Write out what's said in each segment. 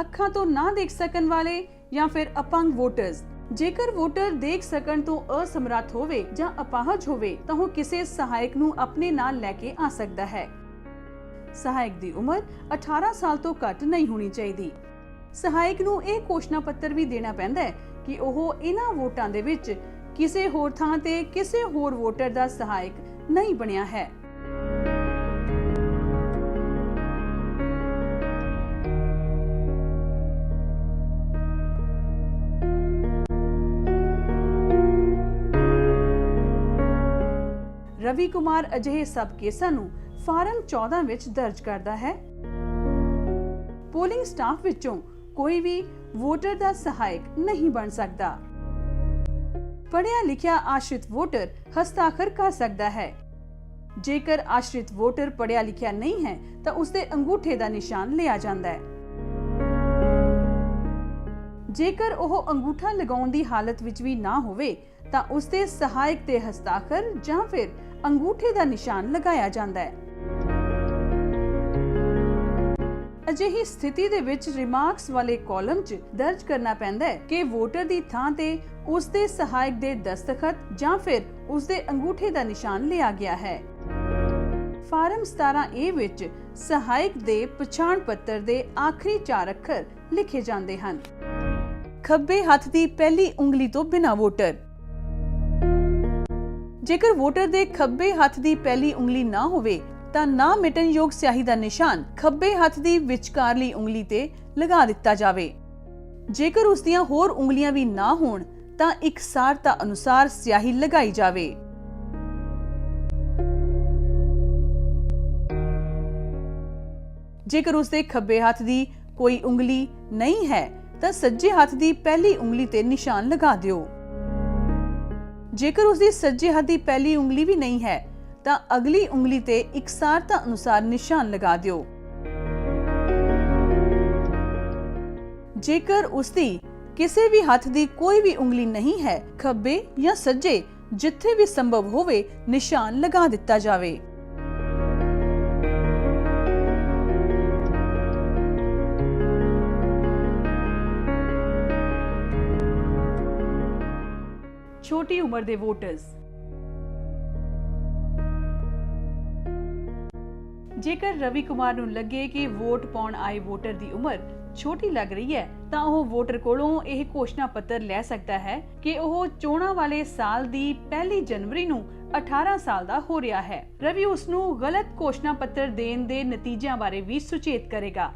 ਅੱਖਾਂ ਤੋਂ ਨਾ ਦੇਖ ਸਕਣ ਵਾਲੇ ਜਾਂ ਫਿਰ ਅਪੰਗ ਵੋਟਰਸ। ਜੇਕਰ ਵੋਟਰ ਦੇਖ ਸਕਣ ਤੋਂ ਅਸਮਰੱਥ ਹੋਵੇ ਜਾਂ ਅਪਾਹਜ ਹੋਵੇ ਤਾਂ ਉਹ ਕਿਸੇ ਸਹਾਇਕ ਨੂੰ ਆਪਣੇ ਨਾਲ ਲੈ ਕੇ ਆ ਸਕਦਾ ਹੈ। ਸਹਾਇਕ ਦੀ ਉਮਰ 18 ਸਾਲ ਤੋਂ ਘੱਟ ਨਹੀਂ ਹੋਣੀ ਚਾਹੀਦੀ। ਸਹਾਇਕ ਨੂੰ ਇਹ ਘੋਸ਼ਣਾ ਪੱਤਰ ਵੀ ਦੇਣਾ ਪੈਂਦਾ ਹੈ ਕਿ ਉਹ ਇਹਨਾਂ ਵੋਟਾਂ ਦੇ ਵਿੱਚ ਕਿਸੇ ਹੋਰ ਥਾਂ ਤੇ ਕਿਸੇ ਹੋਰ ਵੋਟਰ ਦਾ ਸਹਾਇਕ ਨਹੀਂ ਬਣਿਆ ਹੈ। ਰਵੀ ਕੁਮਾਰ ਅਜਿਹੇ ਸਭ ਕੇਸਾਂ ਨੂੰ ਫਾਰਮ 14 ਵਿੱਚ ਦਰਜ ਕਰਦਾ ਹੈ। ਪੋਲਿੰਗ ਸਟਾਫ ਵਿੱਚੋਂ ਕੋਈ ਵੀ ਵੋਟਰ ਦਾ ਸਹਾਇਕ ਨਹੀਂ ਬਣ ਸਕਦਾ। ਪੜ੍ਹਿਆ ਲਿਖਿਆ ਆਸ਼ਰਿਤ ਵੋਟਰ ਹਸਤਾਖਰ ਕਰ ਸਕਦਾ ਹੈ। ਜੇਕਰ ਆਸ਼ਰਿਤ ਵੋਟਰ ਪੜ੍ਹਿਆ ਲਿਖਿਆ ਨਹੀਂ ਹੈ ਤਾਂ ਉਸਦੇ ਅੰਗੂਠੇ ਦਾ ਨਿਸ਼ਾਨ ਲਿਆ ਜਾਂਦਾ ਹੈ। ਜੇਕਰ ਉਹ ਅੰਗੂਠਾ ਲਗਾਉਣ ਦੀ ਹਾਲਤ ਵਿੱਚ ਵੀ ਨਾ ਹੋਵੇ ਤਾਂ ਉਸਦੇ ਸਹਾਇਕ ਦੇ ਹਸਤਾਖਰ ਜਾਂ ਫਿਰ ਅੰਗੂਠੇ ਦਾ ਨਿਸ਼ਾਨ ਲਗਾਇਆ ਜਾਂਦਾ ਹੈ। ਅਜਿਹੀ ਸਥਿਤੀ ਦੇ ਵਿੱਚ ਰਿਮਾਰਕਸ ਵਾਲੇ ਕਾਲਮ 'ਚ ਦਰਜ ਕਰਨਾ ਪੈਂਦਾ ਹੈ ਕਿ ਵੋਟਰ ਦੀ ਥਾਂ ਤੇ ਉਸਦੇ ਸਹਾਇਕ ਦੇ ਦਸਤਖਤ ਜਾਂ ਫਿਰ ਉਸਦੇ ਅੰਗੂਠੇ ਦਾ ਨਿਸ਼ਾਨ ਲਿਆ ਗਿਆ ਹੈ। ਫਾਰਮ 17A ਵਿੱਚ ਸਹਾਇਕ ਦੇ ਪਛਾਣ ਪੱਤਰ ਦੇ ਆਖਰੀ 4 ਅੱਖਰ ਲਿਖੇ ਜਾਂਦੇ ਹਨ। ਖੱਬੇ ਹੱਥ ਦੀ ਪਹਿਲੀ ਉਂਗਲੀ ਤੋਂ ਬਿਨਾਂ ਵੋਟਰ। ਜੇਕਰ ਵੋਟਰ ਦੇ ਖੱਬੇ ਹੱਥ ਦੀ ਪਹਿਲੀ ਉਂਗਲੀ ਨਾ ਹੋਵੇ ਤਾਂ ਨਾ ਮਿਟਣਯੋਗ ਸਿਆਹੀ ਦਾ ਨਿਸ਼ਾਨ ਖੱਬੇ ਹੱਥ ਦੀ ਵਿਚਕਾਰਲੀ ਉਂਗਲੀ ਤੇ ਲਗਾ ਦਿੱਤਾ ਜਾਵੇ। ਜੇਕਰ ਉਸ ਦੀਆਂ ਹੋਰ ਉਂਗਲੀਆਂ ਵੀ ਨਾ ਹੋਣ ਤਾਂ ਇਕਸਾਰਤਾ ਅਨੁਸਾਰ ਸਿਆਹੀ ਲਗਾਈ ਜਾਵੇ। ਜੇਕਰ ਉਸ ਦੇ ਖੱਬੇ ਹੱਥ ਦੀ ਕੋਈ ਉਂਗਲੀ ਨਹੀਂ ਹੈ ਤਾਂ ਸੱਜੇ ਹੱਥ ਦੀ ਪਹਿਲੀ ਉਂਗਲੀ ਤੇ ਨਿਸ਼ਾਨ ਲਗਾ ਦਿਓ। ਜੇਕਰ ਉਸ ਦੀ ਸੱਜੇ ਹੱਥ ਦੀ ਪਹਿਲੀ ਉਂਗਲੀ ਵੀ ਨਹੀਂ ਹੈ ਤਾਂ ਅਗਲੀ ਉਂਗਲੀ ਤੇ ਇਕਸਾਰਤਾ ਅਨੁਸਾਰ ਨਿਸ਼ਾਨ ਲਗਾ ਦਿਓ। ਜੇਕਰ ਉਸ ਦੀ ਕਿਸੇ ਵੀ ਹੱਥ ਦੀ ਕੋਈ ਵੀ ਉਂਗਲੀ ਨਹੀਂ ਹੈ, ਖੱਬੇ ਜਾਂ ਸੱਜੇ ਜਿੱਥੇ ਵੀ ਸੰਭਵ ਹੋਵੇ ਨਿਸ਼ਾਨ ਲਗਾ ਦਿੱਤਾ ਜਾਵੇ। ਛੋਟੀ ਉਮਰ ਦੇ ਵੋਟਰਸ। ਜੇਕਰ ਰਵੀ ਕੁਮਾਰ ਨੂੰ ਲੱਗੇ ਕਿ ਵੋਟ ਪਾਉਣ ਆਏ ਵੋਟਰ ਦੀ ਉਮਰ ਛੋਟੀ ਲੱਗ ਰਹੀ ਹੈ ਤਾਂ ਉਹ ਵੋਟਰ ਕੋਲੋਂ ਇਹ ਘੋਸ਼ਣਾ ਪੱਤਰ ਲੈ ਸਕਦਾ ਹੈ ਕਿ ਉਹ ਚੋਣਾਂ ਵਾਲੇ ਸਾਲ ਦੀ 1 ਜਨਵਰੀ ਨੂੰ 18 ਸਾਲ ਦਾ ਹੋ ਰਿਹਾ ਹੈ। ਰਵੀ ਉਸ ਨੂੰ ਗਲਤ ਘੋਸ਼ਣਾ ਪੱਤਰ ਦੇਣ ਦੇ ਨਤੀਜਿਆਂ ਬਾਰੇ ਵੀ ਸੁਚੇਤ ਕਰੇਗਾ।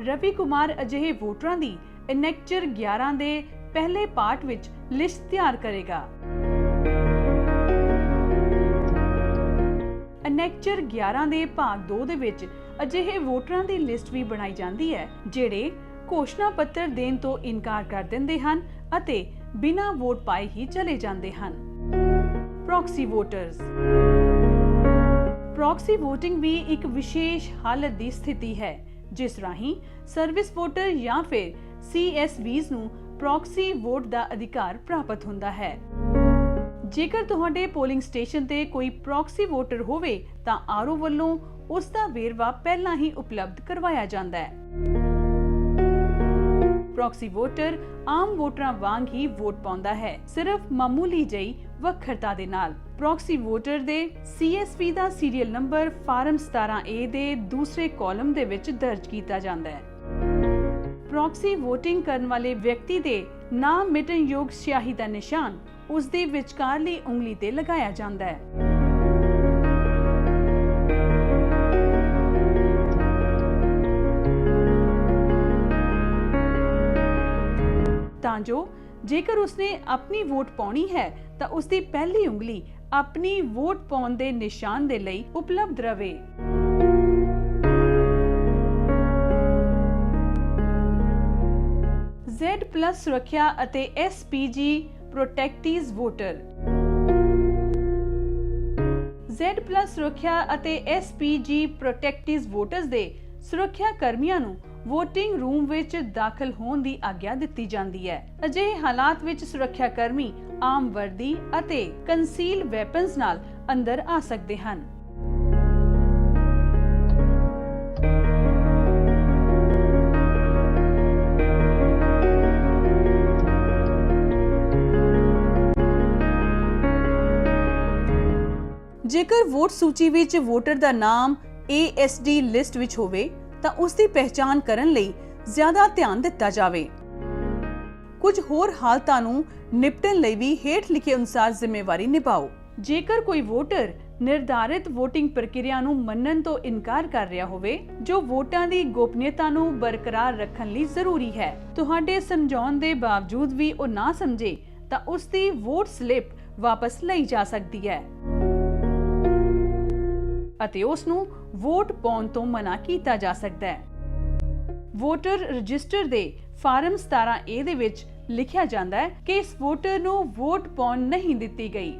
ਰਵੀ ਕੁਮਾਰ ਅਜਿਹੇ ਵੋਟਰਾਂ ਦੀ ਐਨੈਕਚਰ 11 ਦੇ ਪਹਿਲੇ ਪਾਰਟ ਵਿੱਚ ਲਿਸਟ ਤਿਆਰ ਕਰੇਗਾ। ਐਨੈਕਚਰ 11 ਦੇ ਭਾਗ 2 ਦੇ ਵਿੱਚ ਅਜਿਹੇ ਵੋਟਰਾਂ ਦੀ ਲਿਸਟ ਵੀ ਬਣਾਈ ਜਾਂਦੀ ਹੈ ਜਿਹੜੇ ਘੋਸ਼ਣਾ ਪੱਤਰ ਦੇਣ ਤੋਂ ਇਨਕਾਰ ਕਰ ਦਿੰਦੇ ਹਨ ਅਤੇ ਬਿਨਾਂ ਵੋਟ ਪਾਏ ਹੀ ਚਲੇ ਜਾਂਦੇ ਹਨ। ਪ੍ਰੌਕਸੀ ਵੋਟਰਸ। ਪ੍ਰੌਕਸੀ ਵੋਟਿੰਗ ਵੀ ਇੱਕ ਵਿਸ਼ੇਸ਼ ਹਾਲਤ ਦੀ ਸਥਿਤੀ ਹੈ ਜਿਸ ਰਾਹੀਂ ਸਰਵਿਸ ਵੋਟਰ ਜਾਂ ਫਿਰ CSVs ਨੂੰ ਪ੍ਰੌਕਸੀ ਵੋਟ ਦਾ ਅਧਿਕਾਰ ਪ੍ਰਾਪਤ ਹੁੰਦਾ ਹੈ। ਜੇਕਰ ਤੁਹਾਡੇ ਪੋਲਿੰਗ ਸਟੇਸ਼ਨ ਤੇ ਕੋਈ ਪ੍ਰੌਕਸੀ ਵੋਟਰ ਹੋਵੇ ਤਾਂ RO ਵੱਲੋਂ ਉਸ ਦਾ ਵੇਰਵਾ ਪਹਿਲਾਂ ਹੀ ਉਪਲਬਧ ਕਰਵਾਇਆ ਜਾਂਦਾ ਹੈ। ਪ੍ਰੌਕਸੀ ਵੋਟਰ ਆਮ ਵੋਟਰਾਂ ਵਾਂਗ ਹੀ ਵੋਟ ਪਾਉਂਦਾ ਹੈ, ਸਿਰਫ ਮਾਮੂਲੀ ਜਿਹੀ ਵੱਖਰਤਾ ਦੇ ਨਾਲ। ਪ੍ਰੌਕਸੀ ਵੋਟਰ ਦੇ CSV ਦਾ ਸੀਰੀਅਲ ਨੰਬਰ ਫਾਰਮ 17A ਦੇ ਦੂਸਰੇ ਕਾਲਮ ਦੇ ਵਿੱਚ ਦਰਜ ਕੀਤਾ ਜਾਂਦਾ ਹੈ। ਪ੍ਰੌਕਸੀ ਵੋਟਿੰਗ ਕਰਨ ਵਾਲੇ ਵਿਅਕਤੀ ਦੇ ਨਾ ਮਿਟਣਯੋਗ ਸਿਆਹੀ ਦਾ ਨਿਸ਼ਾਨ ਉਸ ਦੀ ਵਿਚਕਾਰਲੀ ਉਂਗਲੀ ਤੇ ਲਗਾਇਆ ਜਾਂਦਾ ਹੈ। ਤਾਂ ਜੋ ਜੇਕਰ ਉਸਨੇ ਆਪਣੀ ਵੋਟ ਪਾਉਣੀ ਹੈ ਤਾਂ ਉਸਦੀ ਪਹਿਲੀ ਉਂਗਲੀ ਆਪਣੀ ਵੋਟ ਪਾਉਣ ਦੇ ਨਿਸ਼ਾਨ ਦੇ ਲਈ ਉਪਲਬਧ ਰਵੇ। Z+ ਸੁਰੱਖਿਆ ਅਤੇ SPG ਪ੍ਰੋਟੈਕਟਿਵ ਵੋਟਰ। Z+ ਸੁਰੱਖਿਆ ਅਤੇ SPG ਪ੍ਰੋਟੈਕਟਿਵ ਵੋਟਰਸ ਦੇ ਸੁਰੱਖਿਆ ਕਰਮੀਆਂ ਨੂੰ ਵੋਟਿੰਗ ਰੂਮ ਵਿੱਚ ਦਾਖਲ ਹੋਣ ਦੀ ਆਗਿਆ ਦਿੱਤੀ ਜਾਂਦੀ ਹੈ। ਅਜਿਹੇ ਹਾਲਾਤ ਵਿੱਚ ਸੁਰੱਖਿਆ ਕਰਮੀ ਆਮ ਵਰਦੀ ਅਤੇ ਕੰਸੀਲ ਵੈਪਨਸ ਨਾਲ ਅੰਦਰ ਆ ਸਕਦੇ ਹਨ। ਜੇਕਰ ਵੋਟ ਸੂਚੀ ਵਿੱਚ ਵੋਟਰ ਦਾ ਨਾਮ ASD ਲਿਸਟ ਵਿੱਚ ਹੋਵੇ ਤਾਂ ਉਸ ਦੀ ਪਹਿਚਾਣ ਕਰਨ ਲਈ ਜ਼ਿਆਦਾ ਧਿਆਨ ਦਿੱਤਾ ਜਾਵੇ। ਕੁਝ ਹੋਰ ਹਾਲਤਾਂ ਨੂੰ ਨਿਪਟਣ ਲਈ ਵੀ ਹੇਠ ਲਿਖੇ ਅਨੁਸਾਰ ਜ਼ਿੰਮੇਵਾਰੀ ਨਿਭਾਓ। ਜੇਕਰ ਕੋਈ ਵੋਟਰ ਨਿਰਧਾਰਿਤ VOTING ਪ੍ਰਕਿਰਿਆ ਨੂੰ ਮੰਨਣ ਤੋਂ ਇਨਕਾਰ ਕਰ ਰਿਹਾ ਹੋਵੇ ਜੋ ਵੋਟਾਂ ਦੀ ਗੋਪਨੀਯਤਾ ਨੂੰ ਬਰਕਰਾਰ ਰੱਖਣ ਲਈ ਜ਼ਰੂਰੀ ਹੈ, ਤੁਹਾਡੇ ਸਮਝਾਉਣ ਦੇ ਬਾਵਜੂਦ ਵੀ ਉਹ ਨਾ ਸਮਝੇ ਤਾਂ ਉਸ ਦੀ ਵੋਟ ਸਲਿੱਪ ਵਾਪਸ ਲਈ ਜਾ ਸਕਦੀ ਹੈ ਅਤੇ ਉਸ ਨੂੰ ਵੋਟ ਪਾਉਣ ਤੋਂ ਮਨਾ ਕੀਤਾ ਜਾ ਸਕਦਾ ਹੈ। ਵੋਟਰ ਰਜਿਸਟਰ ਦੇ ਫਾਰਮ 17A ਦੇ ਵਿੱਚ ਲਿਖਿਆ ਜਾਂਦਾ ਹੈ ਕਿ ਇਸ ਵੋਟਰ ਨੂੰ ਵੋਟ ਪਾਉਣ ਨਹੀਂ ਦਿੱਤੀ ਗਈ।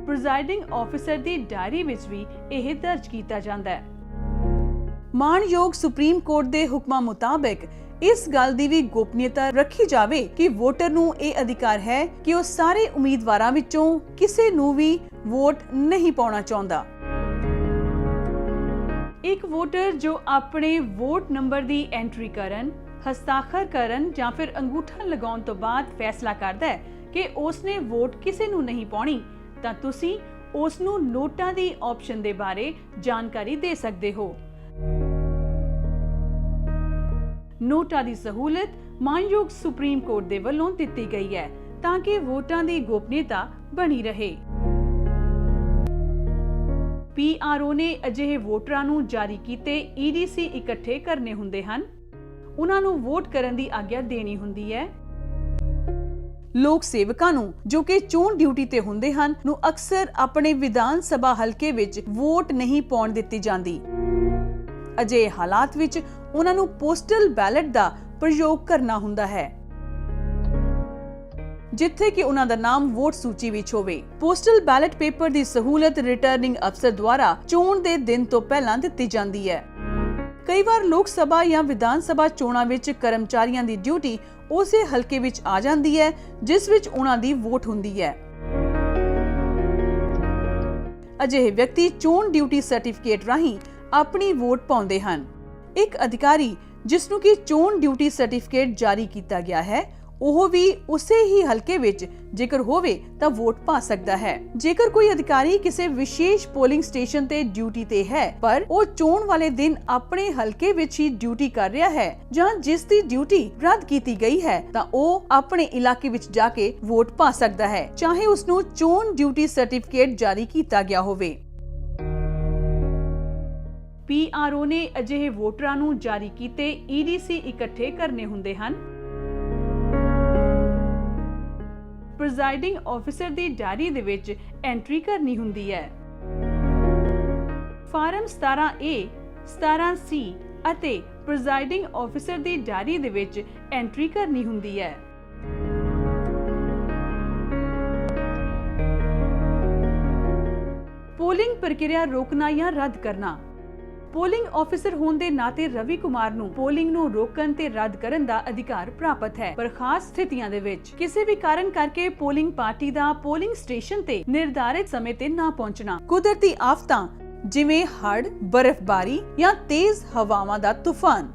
ਪ੍ਰੈਜ਼ਾਈਡਿੰਗ ਆਫੀਸਰ ਦੀ ਡਾਇਰੀ ਵਿੱਚ ਵੀ ਇਹ ਦਰਜ ਕੀਤਾ ਜਾਂਦਾ ਹੈ। ਮਾਣਯੋਗ ਸੁਪਰੀਮ ਕੋਰਟ ਦੇ ਹੁਕਮਾਂ ਮੁਤਾਬਕ ਇਸ ਗੱਲ ਦੀ ਵੀ ਗੋਪਨੀਯਤਾ ਰੱਖੀ ਜਾਵੇ ਕਿ ਵੋਟਰ ਨੂੰ ਇਹ ਅਧਿਕਾਰ ਹੈ ਕਿ ਉਹ ਸਾਰੇ ਉਮੀਦਵਾਰਾਂ ਵਿੱਚੋਂ ਕਿਸੇ ਨੂੰ ਵੀ ਵੋਟ ਨਹੀਂ ਪਾਉਣਾ ਚਾਹੁੰਦਾ। ਇੱਕ ਵੋਟਰ ਜੋ ਆਪਣੇ ਵੋਟ ਨੰਬਰ ਦੀ ਐਂਟਰੀ ਕਰਨ, ਹਸਤਾਖਰ ਕਰਨ ਜਾਂ ਫਿਰ ਅੰਗੂਠਾ ਲਗਾਉਣ ਤੋਂ ਬਾਅਦ ਫੈਸਲਾ ਕਰਦਾ ਹੈ ਕਿ ਉਸਨੇ ਵੋਟ ਕਿਸੇ ਨੂੰ ਨਹੀਂ ਪਾਉਣੀ ਤਾਂ ਤੁਸੀਂ ਉਸ ਨੂੰ ਨੋਟਾਂ ਦੀ ਆਪਸ਼ਨ ਦੇ ਬਾਰੇ ਜਾਣਕਾਰੀ ਦੇ ਸਕਦੇ ਹੋ। ਨੋਟਾਂ ਦੀ ਸਹੂਲਤ ਮਾਣਯੋਗ ਸੁਪਰੀਮ ਕੋਰਟ ਦੇ ਵੱਲੋਂ ਦਿੱਤੀ ਗਈ ਹੈ ਤਾਂ ਕਿ ਵੋਟਾਂ ਦੀ ਗੋਪਨੀਯਤਾ ਬਣੀ ਰਹੇ। PRO ਨੇ ਅਜਿਹੇ ਵੋਟਰਾਂ ਨੂੰ ਜਾਰੀ ਕੀਤੇ EDC ਇਕੱਠੇ ਕਰਨੇ ਹੁੰਦੇ ਹਨ। ਉਹਨਾਂ ਨੂੰ ਵੋਟ ਕਰਨ ਦੀ ਆਗਿਆ ਦੇਣੀ ਹੁੰਦੀ ਹੈ। ਲੋਕ ਸੇਵਕਾਂ ਨੂੰ ਜੋ ਕਿ ਚੋਣ ਡਿਊਟੀ ਤੇ ਹੁੰਦੇ ਹਨ ਨੂੰ ਅਕਸਰ ਆਪਣੇ ਵਿਧਾਨ ਸਭਾ ਹਲਕੇ ਵਿੱਚ ਵੋਟ ਨਹੀਂ ਪਾਉਣ ਦਿੱਤੀ ਜਾਂਦੀ। ਅਜਿਹੇ ਹਾਲਾਤ ਵਿੱਚ ਉਹਨਾਂ ਨੂੰ ਪੋਸਟਲ ਬੈਲਟ ਦਾ ਪ੍ਰਯੋਗ ਕਰਨਾ ਹੁੰਦਾ ਹੈ ਜਿੱਥੇ ਕਿ ਉਹਨਾਂ ਦਾ ਨਾਮ ਵੋਟ ਸੂਚੀ ਵਿੱਚ ਹੋਵੇ। ਪੋਸਟਲ ਬੈਲਟ ਪੇਪਰ ਦੀ ਸਹੂਲਤ ਰਿਟਰਨਿੰਗ ਅਫਸਰ ਦੁਆਰਾ ਚੋਣ ਦੇ ਦਿਨ ਤੋਂ ਪਹਿਲਾਂ ਦਿੱਤੀ ਜਾਂਦੀ ਹੈ। ਕਈ ਵਾਰ ਲੋਕ ਸਭਾ ਜਾਂ ਵਿਧਾਨ ਸਭਾ ਚੋਣਾਂ ਵਿੱਚ ਕਰਮਚਾਰੀਆਂ ਦੀ ਡਿਊਟੀ ਉਸੇ ਹਲਕੇ ਵਿੱਚ ਆ ਜਾਂਦੀ ਹੈ ਜਿਸ ਵਿੱਚ ਉਹਨਾਂ ਦੀ ਵੋਟ ਹੁੰਦੀ ਹੈ। ਅਜਿਹੇ ਵਿਅਕਤੀ ਚੋਣ ਡਿਊਟੀ ਸਰਟੀਫਿਕੇਟ ਰਾਹੀਂ ਆਪਣੀ ਵੋਟ ਪਾਉਂਦੇ ਹਨ। ਇੱਕ ਅਧਿਕਾਰੀ ਜਿਸ ਨੂੰ ਕਿ ਚੋਣ ਡਿਊਟੀ ਸਰਟੀਫਿਕੇਟ ਜਾਰੀ ਕੀਤਾ ਗਿਆ ਹੈ ਉਹ ਵੀ ਉਸੇ ਹੀ ਹਲਕੇ ਵਿੱਚ ਜੇਕਰ ਹੋਵੇ ਤਾਂ ਵੋਟ ਪਾ ਸਕਦਾ ਹੈ। ਜੇਕਰ ਕੋਈ ਅਧਿਕਾਰੀ ਕਿਸੇ ਵਿਸ਼ੇਸ਼ ਪੋਲਿੰਗ ਸਟੇਸ਼ਨ ਤੇ ਡਿਊਟੀ ਤੇ ਹੈ ਪਰ ਉਹ ਚੋਣ ਵਾਲੇ ਦਿਨ ਆਪਣੇ ਹਲਕੇ ਵਿੱਚ ਹੀ ਡਿਊਟੀ ਕਰ ਰਿਹਾ ਹੈ ਜਾਂ ਜਿਸ ਦੀ ਡਿਊਟੀ ਰੱਦ ਕੀਤੀ ਗਈ ਹੈ ਤਾਂ ਉਹ ਆਪਣੇ ਇਲਾਕੇ ਵਿੱਚ ਜਾ ਕੇ ਵੋਟ ਪਾ ਸਕਦਾ ਹੈ ਚਾਹੇ ਉਸ ਨੂੰ ਚੋਣ ਡਿਊਟੀ ਸਰਟੀਫਿਕੇਟ ਜਾਰੀ ਕੀਤਾ ਗਿਆ ਹੋਵੇ। PRO ਨੇ ਅਜਿਹੇ ਵੋਟਰਾਂ ਨੂੰ ਜਾਰੀ ਕੀਤੇ EDC ਇਕੱਠੇ ਕਰਨੇ ਹੁੰਦੇ ਹਨ। ਪ੍ਰੈਜ਼ਾਈਡਿੰਗ ਆਫੀਸਰ ਦੀ ਡਾਇਰੀ ਦੇ ਵਿੱਚ ਐਂਟਰੀ ਕਰਨੀ ਹੁੰਦੀ ਹੈ। ਫਾਰਮ 17A, 17C ਅਤੇ ਪ੍ਰੈਜ਼ਾਈਡਿੰਗ ਆਫੀਸਰ ਦੀ ਡਾਇਰੀ ਦੇ ਵਿੱਚ ਐਂਟਰੀ ਕਰਨੀ ਹੁੰਦੀ ਹੈ। ਪੋਲਿੰਗ ਪ੍ਰਕਿਰਿਆ ਰੋਕਣਾ ਜਾਂ ਰੱਦ ਕਰਨਾ। ਪੋਲਿੰਗ ਆਫੀਸਰ ਹੋਣ ਦੇ ਨਾਤੇ ਰਵੀ ਕੁਮਾਰ ਨੂੰ ਪੋਲਿੰਗ ਨੂੰ ਰੋਕਣ ਤੇ ਰੱਦ ਕਰਨ ਦਾ ਅਧਿਕਾਰ ਪ੍ਰਾਪਤ ਹੈ ਪਰ ਖਾਸ ਸਥਿਤੀਆਂ ਦੇ ਵਿੱਚ ਕਿਸੇ ਵੀ ਕਾਰਨ ਕਰਕੇ ਪੋਲਿੰਗ ਪਾਰਟੀ ਦਾ ਪੋਲਿੰਗ ਸਟੇਸ਼ਨ ਤੇ ਨਿਰਧਾਰਿਤ ਸਮੇਂ ਤੇ ਨਾ ਪਹੁੰਚਣਾ, ਕੁਦਰਤੀ ਆਫਤਾਂ ਜਿਵੇਂ ਹੜ੍ਹ, ਬਰਫ਼ਬਾਰੀ ਜਾਂ ਤੇਜ਼ ਹਵਾਵਾਂ ਦਾ ਤੂਫਾਨ,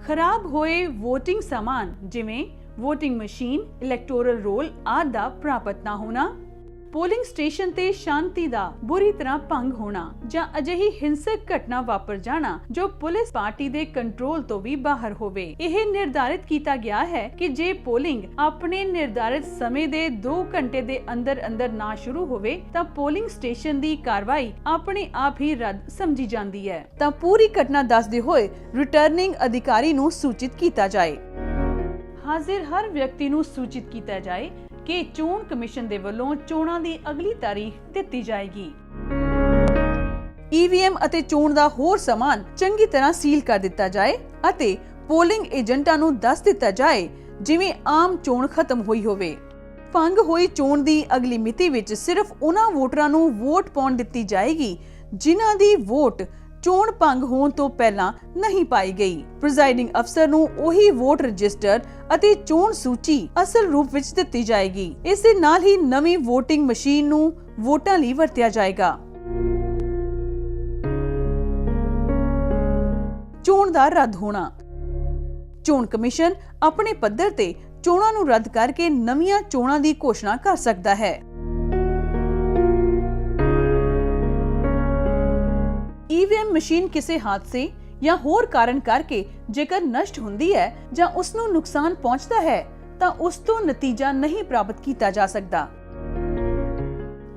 ਖਰਾਬ ਹੋਏ VOTING ਸਾਮਾਨ ਜਿਵੇਂ VOTING ਮਸ਼ੀਨ, ਇਲੈਕਟੋਰਲ ਰੋਲ ਆਦਿ ਦਾ ਪ੍ਰਾਪਤ ਨਾ ਹੋਣਾ, ਪੋਲਿੰਗ ਸਟੇਸ਼ਨ ਤੇ ਸ਼ਾਂਤੀ ਦਾ ਬੁਰੀ ਤਰ੍ਹਾਂ ਭੰਗ ਹੋਣਾ ਜਾਂ ਅਜਿਹੀ ਹਿੰਸਕ ਘਟਨਾ ਵਾਪਰ ਜਾਣਾ ਜੋ ਪੁਲਿਸ ਪਾਰਟੀ ਦੇ ਕੰਟਰੋਲ ਤੋਂ ਵੀ ਬਾਹਰ ਹੋਵੇ। ਇਹ ਨਿਰਧਾਰਿਤ ਕੀਤਾ ਗਿਆ ਹੈ ਕਿ ਜੇ ਪੋਲਿੰਗ ਆਪਣੇ ਨਿਰਧਾਰਿਤ ਸਮੇਂ ਦੇ 2 ਘੰਟੇ ਦੇ ਅੰਦਰ ਨਾ ਸ਼ੁਰੂ ਹੋਵੇ ਤਾਂ ਪੋਲਿੰਗ ਸਟੇਸ਼ਨ ਦੀ ਕਾਰਵਾਈ ਆਪਣੇ ਆਪ ਹੀ ਰੱਦ ਸਮਝੀ ਜਾਂਦੀ ਹੈ ਤਾਂ ਪੂਰੀ ਘਟਨਾ ਦੱਸਦੇ ਹੋਏ ਰਿਟਰਨਿੰਗ ਅਧਿਕਾਰੀ ਨੂੰ ਸੂਚਿਤ ਕੀਤਾ ਜਾਏ। ਹਾਜ਼ਰ ਹਰ ਵਿਅਕਤੀ ਨੂੰ ਸੂਚਿਤ ਕੀਤਾ ਜਾਏ ਕਿ ਚੋਣ ਕਮਿਸ਼ਨ ਦੇ ਵੱਲੋਂ ਚੋਣਾਂ ਦੀ ਅਗਲੀ ਤਾਰੀਖ ਦਿੱਤੀ ਜਾਏਗੀ। EVM ਅਤੇ ਚੋਣ ਦਾ ਹੋਰ ਸਮਾਨ ਚੰਗੀ ਤਰ੍ਹਾਂ ਸੀਲ ਕਰ ਦਿੱਤਾ ਜਾਏ ਅਤੇ ਪੋਲਿੰਗ ਏਜੰਟਾਂ ਨੂੰ ਦੱਸ ਦਿੱਤਾ ਜਾਏ ਜਿਵੇਂ ਆਮ ਚੋਣ ਖਤਮ ਹੋਈ ਹੋਵੇ। ਭੰਗ ਹੋਈ ਚੋਣ ਦੀ ਅਗਲੀ ਮਿਤੀ ਵਿੱਚ ਸਿਰਫ ਉਹਨਾਂ ਵੋਟਰਾਂ ਨੂੰ ਵੋਟ ਪਾਉਣ ਦਿੱਤੀ ਜਾਏਗੀ ਜਿਨ੍ਹਾਂ ਦੀ ਵੋਟ ਚੋਣ ਭੰਗ ਹੋਣ ਤੋਂ ਪਹਿਲਾਂ ਨਹੀਂ ਪਾਈ ਗਈ। ਪ੍ਰੀਜ਼ਾਈਡਿੰਗ ਅਫਸਰ ਨੂੰ ਉਹੀ ਵੋਟ ਰਜਿਸਟਰ ਅਤੇ ਚੋਣ ਸੂਚੀ ਅਸਲ ਰੂਪ ਵਿੱਚ ਦਿੱਤੀ ਜਾਏਗੀ। ਇਸ ਦੇ ਨਾਲ ਹੀ ਨਵੀਂ VOTING ਮਸ਼ੀਨ ਨੂੰ ਵੋਟਾਂ ਲਈ ਵਰਤਿਆ ਜਾਏਗਾ। ਚੋਣ ਦਾ ਰੱਦ ਹੋਣਾ। ਚੋਣ ਕਮਿਸ਼ਨ ਆਪਣੇ ਪੱਧਰ ਤੇ ਚੋਣਾਂ ਨੂੰ ਰੱਦ ਕਰਕੇ ਨਵੀਆਂ ਚੋਣਾਂ ਦੀ ਘੋਸ਼ਣਾ ਕਰ ਸਕਦਾ ਹੈ। ईवीएम ਮਸ਼ੀਨ ਕਿਸੇ ਹਾਦਸੇ ਜਾਂ ਹੋਰ ਕਾਰਨ ਕਰਕੇ ਜੇਕਰ ਨਸ਼ਟ ਹੁੰਦੀ ਹੈ ਜਾਂ ਉਸ ਨੂੰ ਨੁਕਸਾਨ ਪਹੁੰਚਦਾ ਹੈ ਤਾਂ ਉਸ ਤੋਂ ਨਤੀਜਾ ਨਹੀਂ ਪ੍ਰਾਪਤ ਕੀਤਾ ਜਾ ਸਕਦਾ।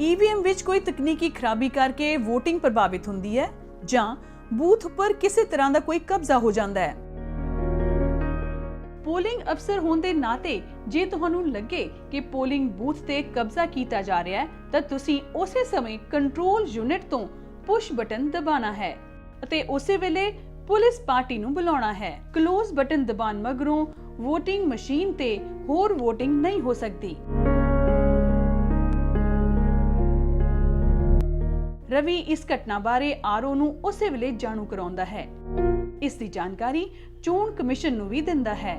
ईवीएम ਵਿੱਚ ਕੋਈ ਤਕਨੀਕੀ ਖਰਾਬੀ ਕਰਕੇ VOTING ਪ੍ਰਭਾਵਿਤ ਹੁੰਦੀ ਹੈ ਜਾਂ ਬੂਥ ਉੱਪਰ ਕਿਸੇ ਤਰ੍ਹਾਂ ਦਾ ਕੋਈ ਕਬਜ਼ਾ ਹੋ ਜਾਂਦਾ ਹੈ। ਪੋਲਿੰਗ ਅਫਸਰ ਹੋਣ ਦੇ ਨਾਤੇ ਜੇ ਤੁਹਾਨੂੰ ਲੱਗੇ ਕਿ ਪੋਲਿੰਗ ਬੂਥ ਤੇ ਕਬਜ਼ਾ ਕੀਤਾ ਜਾ ਰਿਹਾ ਹੈ ਤਾਂ ਤੁਸੀਂ ਉਸੇ ਸਮੇਂ ਕੰਟਰੋਲ ਯੂਨਿਟ ਤੋਂ ਪੁਸ਼ ਬਟਨ ਦਬਾਉਣਾ ਹੈ ਅਤੇ ਉਸੇ ਵੇਲੇ ਪੁਲਿਸ ਪਾਰਟੀ ਨੂੰ ਬੁਲਾਉਣਾ ਹੈ। ਕਲੋਜ਼ ਬਟਨ ਦਬਾਉਣ ਮਗਰੋਂ VOTING ਮਸ਼ੀਨ ਤੇ ਹੋਰ VOTING ਨਹੀਂ ਹੋ ਸਕਦੀ। ਰਵੀ ਇਸ ਘਟਨਾ ਬਾਰੇ ਆਰਓ ਨੂੰ ਉਸੇ ਵੇਲੇ ਜਾਣੂ ਕਰਾਉਂਦਾ ਹੈ। ਇਸ ਦੀ ਜਾਣਕਾਰੀ ਚੋਣ ਕਮਿਸ਼ਨ ਨੂੰ ਵੀ ਦਿੰਦਾ ਹੈ।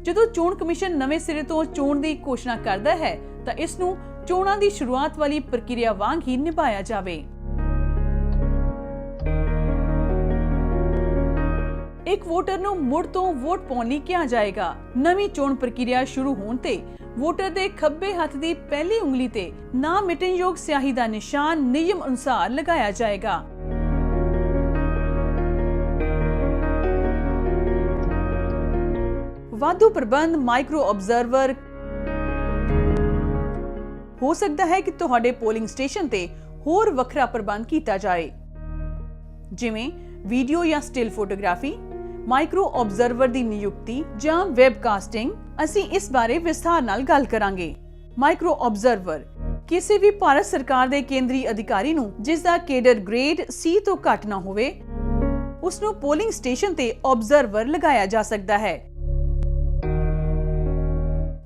ਜਦੋਂ ਚੋਣ ਕਮਿਸ਼ਨ ਨਵੇਂ ਸਿਰੇ ਤੋਂ ਚੋਣ ਦੀ ਘੋਸ਼ਣਾ ਕਰਦਾ ਹੈ ਤਾਂ ਇਸ ਨੂੰ ਚੋਣਾਂ ਦੀ ਸ਼ੁਰੂਆਤ ਵਾਲੀ ਪ੍ਰਕਿਰਿਆ ਵਾਂਗ ਹੀ ਨਿਭਾਇਆ ਜਾਵੇ। ਇੱਕ ਵੋਟਰ ਨੂੰ ਮੁੜ ਤੋਂ ਵੋਟ ਪਾਉਣ ਲਈ ਕਿਹਾ ਜਾਏਗਾ। ਨਵੀਂ ਚੋਣ ਪ੍ਰਕਿਰਿਆ ਸ਼ੁਰੂ ਹੋਣ ਤੇ ਵੋਟਰ ਦੇ ਖੱਬੇ ਹੱਥ ਦੀ ਪਹਿਲੀ ਉਂਗਲੀ ਤੇ ਨਾ ਮਿਟਣਯੋਗ ਸਿਆਹੀ ਦਾ ਨਿਸ਼ਾਨ ਨਿਯਮ ਅਨੁਸਾਰ ਲਗਾਇਆ ਜਾਏਗਾ। ਵਾਧੂ ਪ੍ਰਬੰਧ ਮਾਈਕਰੋ ਆਬਜ਼ਰਵਰ ਹੋ ਸਕਦਾ ਹੈ ਕਿ ਤੁਹਾਡੇ ਪੋਲਿੰਗ ਸਟੇਸ਼ਨ ਤੇ ਹੋਰ ਵੱਖਰਾ ਪ੍ਰਬੰਧ ਕੀਤਾ ਜਾਏ, ਜਿਵੇਂ ਵੀਡੀਓ ਜਾਂ ਸਟਿਲ ਫੋਟੋਗ੍ਰਾਫੀ, ਮਾਈਕਰੋ ਆਬਜ਼ਰਵਰ ਦੀ ਨਿਯੁਕਤੀ ਜਾਂ ਵੈਬਕਾਸਟਿੰਗ। ਅਸੀਂ ਇਸ ਬਾਰੇ ਵਿਸਥਾਰ ਨਾਲ ਗੱਲ ਕਰਾਂਗੇ। ਮਾਈਕਰੋ ਆਬਜ਼ਰਵਰ ਕਿਸੇ ਵੀ ਭਾਰਤ ਸਰਕਾਰ ਦੇ ਕੇਂਦਰੀ ਅਧਿਕਾਰੀ ਨੂੰ ਜਿਸ ਦਾ ਕੇਡਰ ਗ੍ਰੇਡ C ਤੋਂ ਘੱਟ ਨਾ ਹੋਵੇ ਉਸ ਨੂੰ ਪੋਲਿੰਗ ਸਟੇਸ਼ਨ ਤੇ ਆਬਜ਼ਰਵਰ ਲਗਾਇਆ ਜਾ ਸਕਦਾ ਹੈ।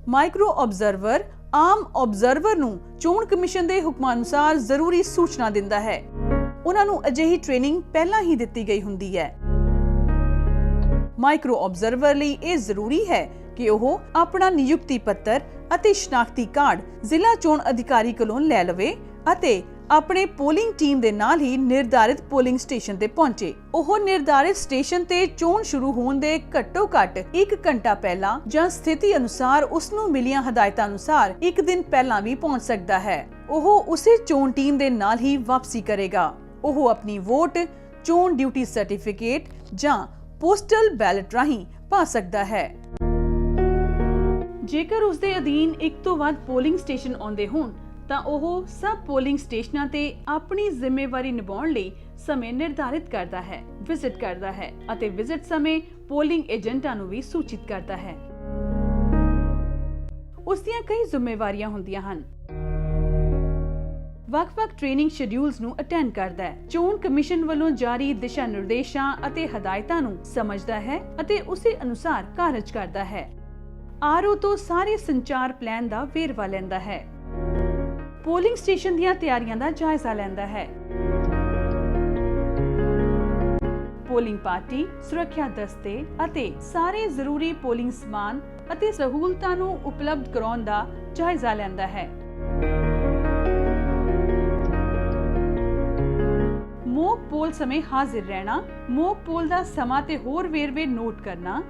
ਮਾਈਕਰੋ ਆਬਜ਼ਰਵਰ ਆਮ ਆਬਜ਼ਰਵਰ ਨੂੰ ਚੋਣ ਕਮਿਸ਼ਨ ਦੇ ਹੁਕਮਾਂ ਅਨੁਸਾਰ ਜ਼ਰੂਰੀ ਸੂਚਨਾ ਦਿੰਦਾ ਹੈ। ਉਹਨਾਂ ਨੂੰ ਅਜਿਹੀ ਟ੍ਰੇਨਿੰਗ ਪਹਿਲਾਂ ਹੀ ਦਿੱਤੀ ਗਈ ਹੁੰਦੀ ਹੈ। ਮਾਈਕਰੋ ਆਬਜ਼ਰਵਰ ਲਈ ਇਹ ਜ਼ਰੂਰੀ ਹੈ ਕਿ ਉਹ ਆਪਣਾ ਨਿਯੁਕਤੀ ਪੱਤਰ ਅਤੇ ਸ਼ਨਾਖਤੀ ਕਾਰਡ ਜ਼ਿਲ੍ਹਾ ਚੋਣ ਅਧਿਕਾਰੀ ਕੋਲੋਂ ਲੈ ਲਵੇ ਅਤੇ ਆਪਣੇ ਪੋਲਿੰਗ ਟੀਮ ਦੇ ਨਾਲ ਹੀ ਨਿਰਧਾਰਿਤ ਪੋਲਿੰਗ ਸਟੇਸ਼ਨ ਤੇ ਪਹੁੰਚੇ। ਉਹ ਨਿਰਧਾਰਿਤ ਸਟੇਸ਼ਨ ਤੇ ਚੋਣ ਸ਼ੁਰੂ ਹੋਣ ਦੇ ਘੱਟੋ-ਘੱਟ 1 ਘੰਟਾ ਪਹਿਲਾਂ ਜਾਂ ਸਥਿਤੀ ਅਨੁਸਾਰ ਉਸ ਨੂੰ ਮਿਲੀਆਂ ਹਦਾਇਤਾਂ ਅਨੁਸਾਰ 1 ਦਿਨ ਪਹਿਲਾਂ ਵੀ ਪਹੁੰਚ ਸਕਦਾ ਹੈ। ਉਹ ਉਸੇ ਚੋਣ ਟੀਮ ਦੇ ਨਾਲ ਹੀ ਵਾਪਸੀ ਕਰੇਗਾ। ਉਹ ਆਪਣੀ ਵੋਟ ਚੋਣ ਡਿਊਟੀ ਸਰਟੀਫਿਕੇਟ ਜਾਂ ਪੋਸਟਲ ਬੈਲਟ ਰਾਹੀਂ ਪਾ ਸਕਦਾ ਹੈ। ਜੇਕਰ ਉਸ ਦੇ ਅਧੀਨ ਇੱਕ ਤੋਂ ਵੱਧ ਪੋਲਿੰਗ ਸਟੇਸ਼ਨ ਆਉਂਦੇ ਹੋਣ ਤਾਂ ਉਹ ਸਭ ਪੋਲਿੰਗ ਸਟੇਸ਼ਨਾਂ ਤੇ ਆਪਣੀ ਜ਼ਿੰਮੇਵਾਰੀ ਨਿਭਾਉਣ ਲਈ ਸਮੇਂ ਨਿਰਧਾਰਿਤ ਕਰਦਾ ਹੈ, ਵਿਜ਼ਿਟ ਕਰਦਾ ਹੈ ਅਤੇ ਵਿਜ਼ਿਟ ਸਮੇਂ ਪੋਲਿੰਗ ਏਜੰਟਾਂ ਨੂੰ ਵੀ ਸੂਚਿਤ ਕਰਦਾ ਹੈ। ਉਸ ਦੀਆਂ ਕਈ ਜ਼ਿੰਮੇਵਾਰੀਆਂ ਹੁੰਦੀਆਂ ਹਨ। ਵੱਖ-ਵੱਖ ਟ੍ਰੇਨਿੰਗ ਸ਼ੈਡਿਊਲਸ ਨੂੰ ਅਟੈਂਡ ਕਰਦਾ ਹੈ। ਚੋਣ ਕਮਿਸ਼ਨ ਵੱਲੋਂ ਜਾਰੀ ਦਿਸ਼ਾ ਨਿਰਦੇਸ਼ਾਂ ਅਤੇ ਹਦਾਇਤਾਂ ਨੂੰ ਸਮਝਦਾ ਹੈ ਅਤੇ ਉਸੇ ਅਨੁਸਾਰ ਕਾਰਜ ਕਰਦਾ ਹੈ। ਆਰਓ ਤੋਂ ਸਾਰੇ ਸੰਚਾਰ ਪਲਾਨ ਦਾ ਵੇਰਵਾ ਲੈਂਦਾ ਹੈ। ਪੋਲਿੰਗ ਸਟੇਸ਼ਨ ਦੀਆਂ ਤਿਆਰੀਆਂ ਦਾ ਜਾਇਜ਼ਾ ਲੈਂਦਾ ਹੈ। ਪੋਲਿੰਗ ਪਾਰਟੀ, ਸੁਰੱਖਿਆ ਦਸਤੇ ਅਤੇ ਸਾਰੇ ਜ਼ਰੂਰੀ ਪੋਲਿੰਗ ਸਮਾਨ ਅਤੇ ਸਹੂਲਤਾਂ ਨੂੰ ਉਪਲਬਧ ਕਰਾਉਣ ਦਾ ਜਾਇਜ਼ਾ ਲੈਂਦਾ ਹੈ। ਮੌਕ ਪੋਲ ਸਮੇਂ ਹਾਜ਼ਰ ਰਹਿਣਾ, ਮੌਕ ਪੋਲ ਦਾ ਸਮਾਂ ਤੇ ਹੋਰ ਵੇਰਵੇ ਨੋਟ ਕਰਨਾ,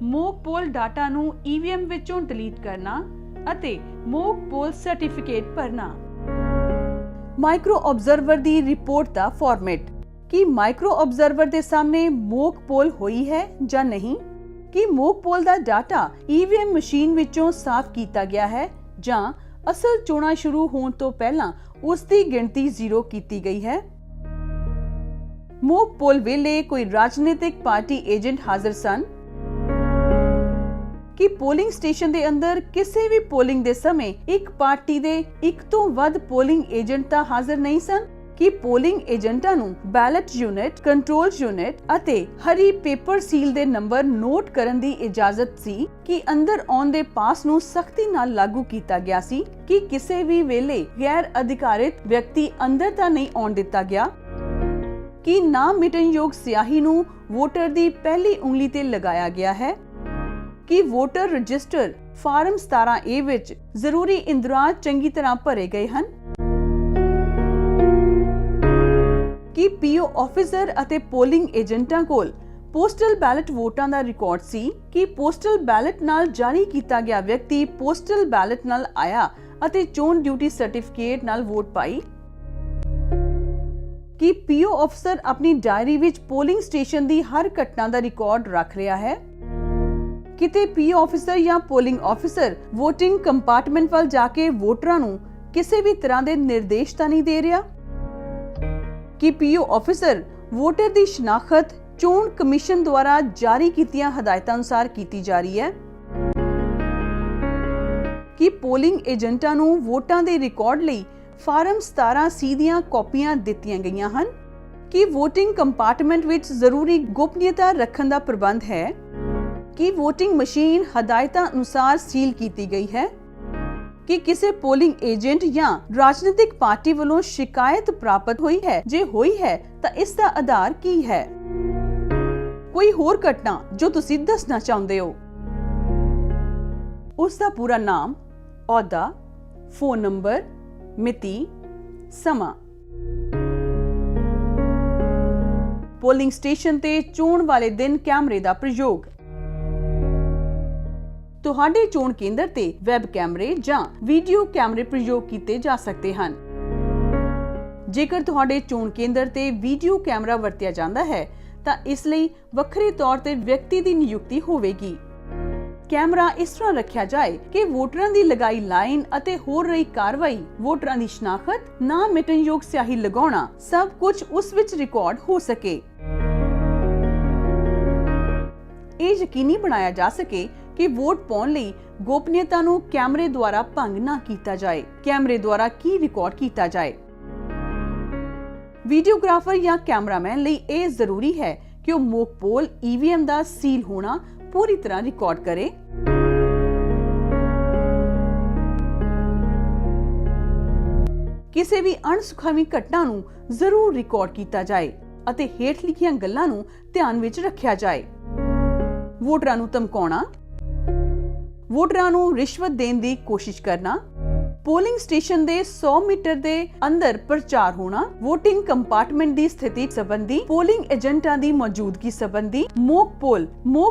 ਮੌਕ ਪੋਲ ਡਾਟਾ ਨੂੰ ਈਵੀਐਮ ਵਿੱਚੋਂ ਡਿਲੀਟ ਕਰਨਾ ਅਤੇ ਮੌਕ ਪੋਲ ਸਰਟੀਫਿਕੇਟ ਭਰਨਾ। ਮਾਈਕਰੋ ਆਬਜ਼ਰਵਰ ਦੀ ਰਿਪੋਰਟ ਦਾ ਫਾਰਮੈਟ। ਕੀ ਮਾਈਕਰੋ ਆਬਜ਼ਰਵਰ ਦੇ ਸਾਹਮਣੇ ਮੌਕ ਪੋਲ ਹੋਈ ਹੈ ਜਾਂ ਨਹੀਂ? ਕੀ ਮੌਕ ਪੋਲ ਦਾ ਡਾਟਾ ਈਵੀਐਮ ਮਸ਼ੀਨ ਵਿੱਚੋਂ ਸਾਫ਼ ਕੀਤਾ ਗਿਆ ਹੈ ਜਾਂ ਅਸਲ ਚੋਣਾਂ ਸ਼ੁਰੂ ਹੋਣ ਤੋਂ ਪਹਿਲਾਂ ਉਸ ਦੀ ਗਿਣਤੀ 0 ਕੀਤੀ ਗਈ ਹੈ? ਮੌਕ ਪੋਲ ਵੇਲੇ ਕੋਈ ਰਾਜਨੀਤਿਕ ਪਾਰਟੀ ਏਜੰਟ ਹਾਜ਼ਰ ਸਨ? ਕਿ ਪੋਲਿੰਗ ਸਟੇਸ਼ਨ ਦੇ ਅੰਦਰ ਕਿਸੇ ਵੀ ਪੋਲਿੰਗ ਦੇ ਸਮੇਂ ਇੱਕ ਪਾਰਟੀ ਦੇ ਇੱਕ ਤੋਂ ਵੱਧ ਪੋਲਿੰਗ ਏਜੰਟ ਤਾਂ ਹਾਜ਼ਰ ਨਹੀਂ ਸਨ? ਕਿ ਪੋਲਿੰਗ ਏਜੰਟਾਂ ਨੂੰ ਬੈਲਟ ਯੂਨਿਟ, ਕੰਟਰੋਲ ਯੂਨਿਟ ਅਤੇ ਹਰੀ ਪੇਪਰ ਸੀਲ ਦੇ ਨੰਬਰ ਨੋਟ ਕਰਨ ਦੀ ਇਜਾਜ਼ਤ ਸੀ ਕਿ ਅੰਦਰ ਆਉਣ ਦੇ ਪਾਸ ਨੂੰ ਸਖਤੀ ਨਾਲ ਲਾਗੂ ਕੀਤਾ ਗਿਆ ਸੀ ਕਿ ਕਿਸੇ ਵੀ ਵੇਲੇ ਗੈਰ ਅਧਿਕਾਰਿਤ ਵਿਅਕਤੀ ਅੰਦਰ ਤਾਂ ਨਹੀਂ ਆਉਣ ਦਿੱਤਾ ਗਿਆ, ਕਿ ਨਾ ਮਿਟਣਯੋਗ ਸਿਆਹੀ ਨੂੰ ਵੋਟਰ ਦੀ ਪਹਿਲੀ ਉਂਗਲੀ ਤੇ ਲਗਾਇਆ ਗਿਆ ਹੈ, ਕਿ ਵੋਟਰ ਰਜਿਸਟਰ ਫਾਰਮ 17A ਵਿੱਚ ਜ਼ਰੂਰੀ ਇੰਦਰਾਜ ਚੰਗੀ ਤਰ੍ਹਾਂ ਭਰੇ ਗਏ ਹਨ, ਕਿ ਪੀਓ ਆਫੀਸਰ ਅਤੇ ਪੋਲਿੰਗ ਏਜੰਟਾਂ ਕੋਲ ਪੋਸਟਲ ਬੈਲਟ ਵੋਟਾਂ ਦਾ ਰਿਕਾਰਡ ਸੀ, ਕਿ ਪੋਸਟਲ ਬੈਲਟ ਨਾਲ ਜਾਰੀ ਕੀਤਾ ਗਿਆ ਵਿਅਕਤੀ ਪੋਸਟਲ ਬੈਲਟ ਨਾਲ ਆਇਆ ਅਤੇ ਚੋਣ ਡਿਊਟੀ ਸਰਟੀਫਿਕੇਟ ਨਾਲ ਵੋਟ ਪਾਈ, ਕਿ ਪੀਓ ਅਫਸਰ ਆਪਣੀ ਡਾਇਰੀ ਵਿੱਚ ਪੋਲਿੰਗ ਸਟੇਸ਼ਨ ਦੀ ਹਰ ਘਟਨਾ ਦਾ ਰਿਕਾਰਡ ਰੱਖ ਰਿਹਾ ਹੈ, ਕਿਤੇ ਪੀਓ ਆਫੀਸਰ ਜਾਂ ਪੋਲਿੰਗ ਆਫੀਸਰ ਵੋਟਿੰਗ ਕੰਪਾਰਟਮੈਂਟ ਵੱਲ ਜਾ ਕੇ ਵੋਟਰਾਂ ਨੂੰ ਕਿਸੇ ਵੀ ਤਰ੍ਹਾਂ ਦੇ ਨਿਰਦੇਸ਼ ਤਾਂ ਨਹੀਂ ਦੇ ਰਿਹਾ, ਕਿ ਪੀਓ ਆਫੀਸਰ ਵੋਟਰ ਦੀ ਸ਼ਨਾਖਤ ਚੋਣ ਕਮਿਸ਼ਨ ਦੁਆਰਾ ਜਾਰੀ ਕੀਤੀਆਂ ਹਦਾਇਤਾਂ ਅਨੁਸਾਰ ਕੀਤੀ ਜਾ ਰਹੀ ਹੈ, ਕਿ ਪੋਲਿੰਗ ਏਜੰਟਾਂ ਨੂੰ ਵੋਟਾਂ ਦੇ ਰਿਕਾਰਡ ਲਈ ਫਾਰਮ 17C ਦੀਆਂ ਕਾਪੀਆਂ ਦਿੱਤੀਆਂ ਗਈਆਂ ਹਨ, ਕਿ VOTING ਕੰਪਾਰਟਮੈਂਟ ਵਿੱਚ ਜ਼ਰੂਰੀ ਗੋਪਨੀਯਤਾ ਰੱਖਣ ਦਾ ਪ੍ਰਬੰਧ ਹੈ, ਕਿ VOTING ਮਸ਼ੀਨ ਹਦਾਇਤਾਂ ਅਨੁਸਾਰ ਸੀਲ ਕੀਤੀ ਗਈ ਹੈ, ਕਿ ਕਿਸੇ ਪੋਲਿੰਗ ਏਜੰਟ ਜਾਂ ਰਾਜਨੀਤਿਕ ਪਾਰਟੀ ਵੱਲੋਂ ਸ਼ਿਕਾਇਤ ਪ੍ਰਾਪਤ ਹੋਈ ਹੈ, ਜੇ ਹੋਈ ਹੈ ਤਾਂ ਇਸ ਦਾ ਆਧਾਰ ਕੀ ਹੈ, ਕੋਈ ਹੋਰ ਘਟਨਾ ਜੋ ਤੁਸੀਂ ਦੱਸਣਾ ਚਾਹੁੰਦੇ ਹੋ, ਉਸ ਦਾ ਪੂਰਾ ਨਾਮ, ਅਹੁਦਾ, ਫੋਨ ਨੰਬਰ, ਮਿਤੀ, ਸਮਾਂ। ਪੋਲਿੰਗ ਸਟੇਸ਼ਨ ਤੇ ਚੋਣ ਵਾਲੇ ਦਿਨ ਕੈਮਰੇ ਦਾ ਪ੍ਰਯੋਗ। ਤੁਹਾਡੇ ਚੋਣ ਕੇਂਦਰ ਤੇ ਵੈਬ ਕੈਮਰੇ ਜਾਂ ਵੀਡੀਓ ਕੈਮਰੇ ਪ੍ਰਯੋਗ ਕੀਤੇ ਜਾ ਸਕਦੇ ਹਨ। ਜੇਕਰ ਤੁਹਾਡੇ ਚੋਣ ਕੇਂਦਰ ਤੇ ਵੀਡੀਓ ਕੈਮਰਾ ਵਰਤਿਆ ਜਾਂਦਾ ਹੈ ਤਾਂ ਇਸ ਲਈ ਵੱਖਰੇ ਤੌਰ ਤੇ ਵਿਅਕਤੀ ਦੀ ਨਿਯੁਕਤੀ ਹੋਵੇਗੀ। ਕੈਮਰਾ ਇਸ ਤਰ੍ਹਾਂ ਰੱਖਿਆ ਜਾਏ ਕਿ ਵੋਟਰਾਂ ਦੀ ਲਗਾਈ ਲਾਈਨ ਅਤੇ ਹੋਰ ਰਹੀ ਕਾਰਵਾਈ, ਵੋਟਰਾਂ ਦੀ ਸ਼ਨਾਖਤ, ਨਾ ਮਿਟਣਯੋਗ ਸਿਆਹੀ ਲਗਾਉਣਾ, ਸਭ ਕੁਝ ਉਸ ਵਿੱਚ ਰਿਕਾਰਡ ਹੋ ਸਕੇ। ਇਹ ਯਕੀਨੀ ਬਣਾਇਆ ਜਾ ਸਕੇ ਕਿ ਵੋਟ ਪਾਉਣ ਲਈ ਗੋਪਨੀਯਤਾ ਨੂੰ ਕੈਮਰੇ ਦੁਆਰਾ ਭੰਗ ਨਾ ਕੀਤਾ ਜਾਏ। ਕੈਮਰੇ ਦੁਆਰਾ ਕੀ ਰਿਕਾਰਡ ਕੀਤਾ ਜਾਏ? ਵੀਡੀਓਗ੍ਰਾਫਰ ਜਾਂ ਕੈਮਰਾਮੈਨ ਲਈ ਇਹ ਜ਼ਰੂਰੀ ਹੈ ਕਿ ਉਹ ਮੌਕ ਪੋਲ EVM ਦਾ ਸੀਲ ਹੋਣਾ ਪੂਰੀ ਤਰ੍ਹਾਂ ਰਿਕਾਰਡ ਕਰੇ। ਕਿਸੇ ਵੀ ਅਣਸੁਖਾਵੀਂ ਘਟਨਾ ਨੂੰ ਜ਼ਰੂਰ ਰਿਕਾਰਡ ਕੀਤਾ ਜਾਏ ਅਤੇ ਹੇਠ ਲਿਖੀਆਂ ਗੱਲਾਂ ਨੂੰ ਧਿਆਨ ਵਿੱਚ ਰੱਖਿਆ ਜਾਏ। ਵੋਟਰਾਂ ਨੂੰ ਧਮਕਾਉਣਾ, ਵੋਟਰਾਂ ਨੂੰ ਰਿਸ਼ਵਤ ਦੇਣ ਦੀ ਕੋਸ਼ਿਸ਼ ਕਰਨਾ, ਪੋਲਿੰਗ ਸਟੇਸ਼ਨ ਦੇ 100 ਮੀਟਰ ਦੇ ਅੰਦਰ ਪ੍ਰਚਾਰ ਹੋਣਾ, VOTING ਕੰਪਾਰਟਮੈਂਟ ਦੀ ਸਥਿਤੀ ਸੰਬੰਧੀ, ਪੋਲਿੰਗ ਏਜੰਟਾਂ ਦੀ ਮੌਜੂਦਗੀ ਸੰਬੰਧੀ, ਮੌਕ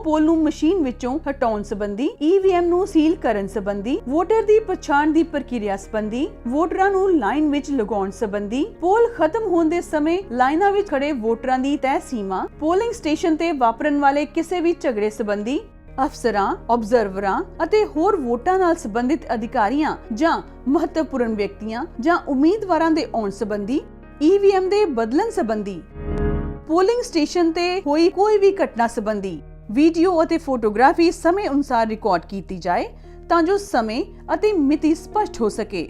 ਪੋਲ ਨੂੰ ਮਸ਼ੀਨ ਵਿੱਚੋਂ ਹਟਾਉਣ ਸੰਬੰਧੀ, EVM ਨੂੰ ਸੀਲ ਕਰਨ ਸੰਬੰਧੀ, ਵੋਟਰ ਦੀ ਪਛਾਣ ਦੀ ਪ੍ਰਕਿਰਿਆ ਸੰਬੰਧੀ, ਵੋਟਰਾਂ ਨੂੰ ਲਾਈਨ ਵਿੱਚ ਲਗਾਉਣ ਸੰਬੰਧੀ, ਪੋਲ ਖਤਮ ਹੋਣ ਦੇ ਸਮੇਂ ਲਾਈਨਾਂ ਵਿੱਚ ਖੜੇ ਵੋਟਰਾਂ ਦੀ ਤੈਅ ਸੀਮਾ, ਪੋਲਿੰਗ ਸਟੇਸ਼ਨ ਤੇ ਵਾਪਰਨ ਵਾਲੇ ਕਿਸੇ ਵੀ ਝਗੜੇ ਸੰਬੰਧੀ, ਅਫਸਰਾਂ, ਆਬਜ਼ਰਵਰਾਂ ਅਤੇ ਹੋਰ ਵੋਟਾਂ ਨਾਲ ਸੰਬੰਧਿਤ ਅਧਿਕਾਰੀਆਂ ਜਾਂ ਮਹੱਤਵਪੂਰਨ ਵਿਅਕਤੀਆਂ ਜਾਂ ਉਮੀਦਵਾਰਾਂ ਦੇ ਆਉਣ ਸੰਬੰਧੀ, EVM ਦੇ ਬਦਲਣ ਸੰਬੰਧੀ, ਪੋਲਿੰਗ ਸਟੇਸ਼ਨ ਤੇ ਹੋਈ ਕੋਈ ਵੀ ਘਟਨਾ ਸੰਬੰਧੀ ਵੀਡੀਓ ਅਤੇ ਫੋਟੋਗ੍ਰਾਫੀ ਸਮੇਂ ਅਨੁਸਾਰ ਰਿਕਾਰਡ ਕੀਤੀ ਜਾਏ ਤਾਂ ਜੋ ਸਮੇਂ ਅਤੇ ਮਿਤੀ ਸਪਸ਼ਟ ਹੋ ਸਕੇ।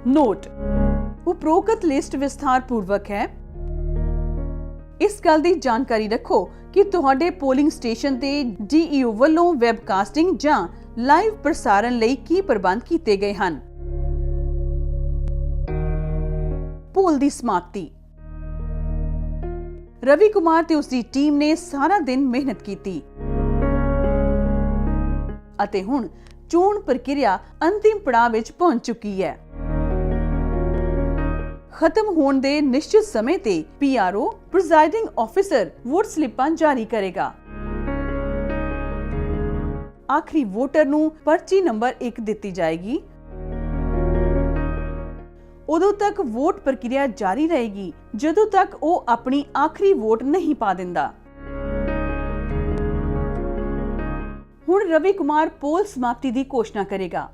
ਨੋਟ: ਉਪਰੋਕਤ ਲਿਸਟ ਵਿਸਥਾਰ ਪੂਰਵਕ ਹੈ। ਇਸ ਗੱਲ ਦੀ ਜਾਣਕਾਰੀ ਰੱਖੋ ਕਿ ਤੁਹਾਡੇ ਪੋਲਿੰਗ ਸਟੇਸ਼ਨ ਤੇ DEO ਵੱਲੋਂ ਵੈਬਕਾਸਟਿੰਗ ਜਾਂ ਲਾਈਵ ਪ੍ਰਸਾਰਣ ਲਈ ਕੀ ਪ੍ਰਬੰਧ ਕੀਤੇ ਗਏ ਹਨ। ਪੋਲ ਦੀ ਸਮਾਪਤੀ। ਰਵੀ ਕੁਮਾਰ ਤੇ ਉਸ ਦੀ ਟੀਮ ਨੇ ਸਾਰਾ ਦਿਨ ਮਿਹਨਤ ਕੀਤੀ ਅਤੇ ਹੁਣ ਚੋਣ ਪ੍ਰਕਿਰਿਆ ਅੰਤਿਮ ਪੜਾਅ ਵਿੱਚ ਪਹੁੰਚ ਚੁੱਕੀ ਹੈ। ਖਤਮ ਹੋਣ ਦੇ ਨਿਸ਼ਚਿਤ ਸਮੇਂ ਤੇ PRO ਪ੍ਰੀਜ਼ਾਈਡਿੰਗ ਆਫੀਸਰ ਵੋਟ ਸਲਿੱਪਾਂ ਜਾਰੀ ਕਰੇਗਾ। ਆਖਰੀ ਵੋਟਰ ਨੂੰ ਪਰਚੀ ਨੰਬਰ 1 ਦਿੱਤੀ ਜਾਏਗੀ। ਉਦੋਂ ਤੱਕ ਵੋਟ ਪ੍ਰਕਿਰਿਆ ਜਾਰੀ ਰਹੇਗੀ ਜਦੋਂ ਤੱਕ ਉਹ ਆਪਣੀ ਆਖਰੀ ਵੋਟ ਨਹੀਂ ਪਾ ਦਿੰਦਾ। ਹੁਣ ਰਵੀ ਕੁਮਾਰ ਪੋਲ ਸਮਾਪਤੀ ਦੀ ਘੋਸ਼ਣਾ ਕਰੇਗਾ।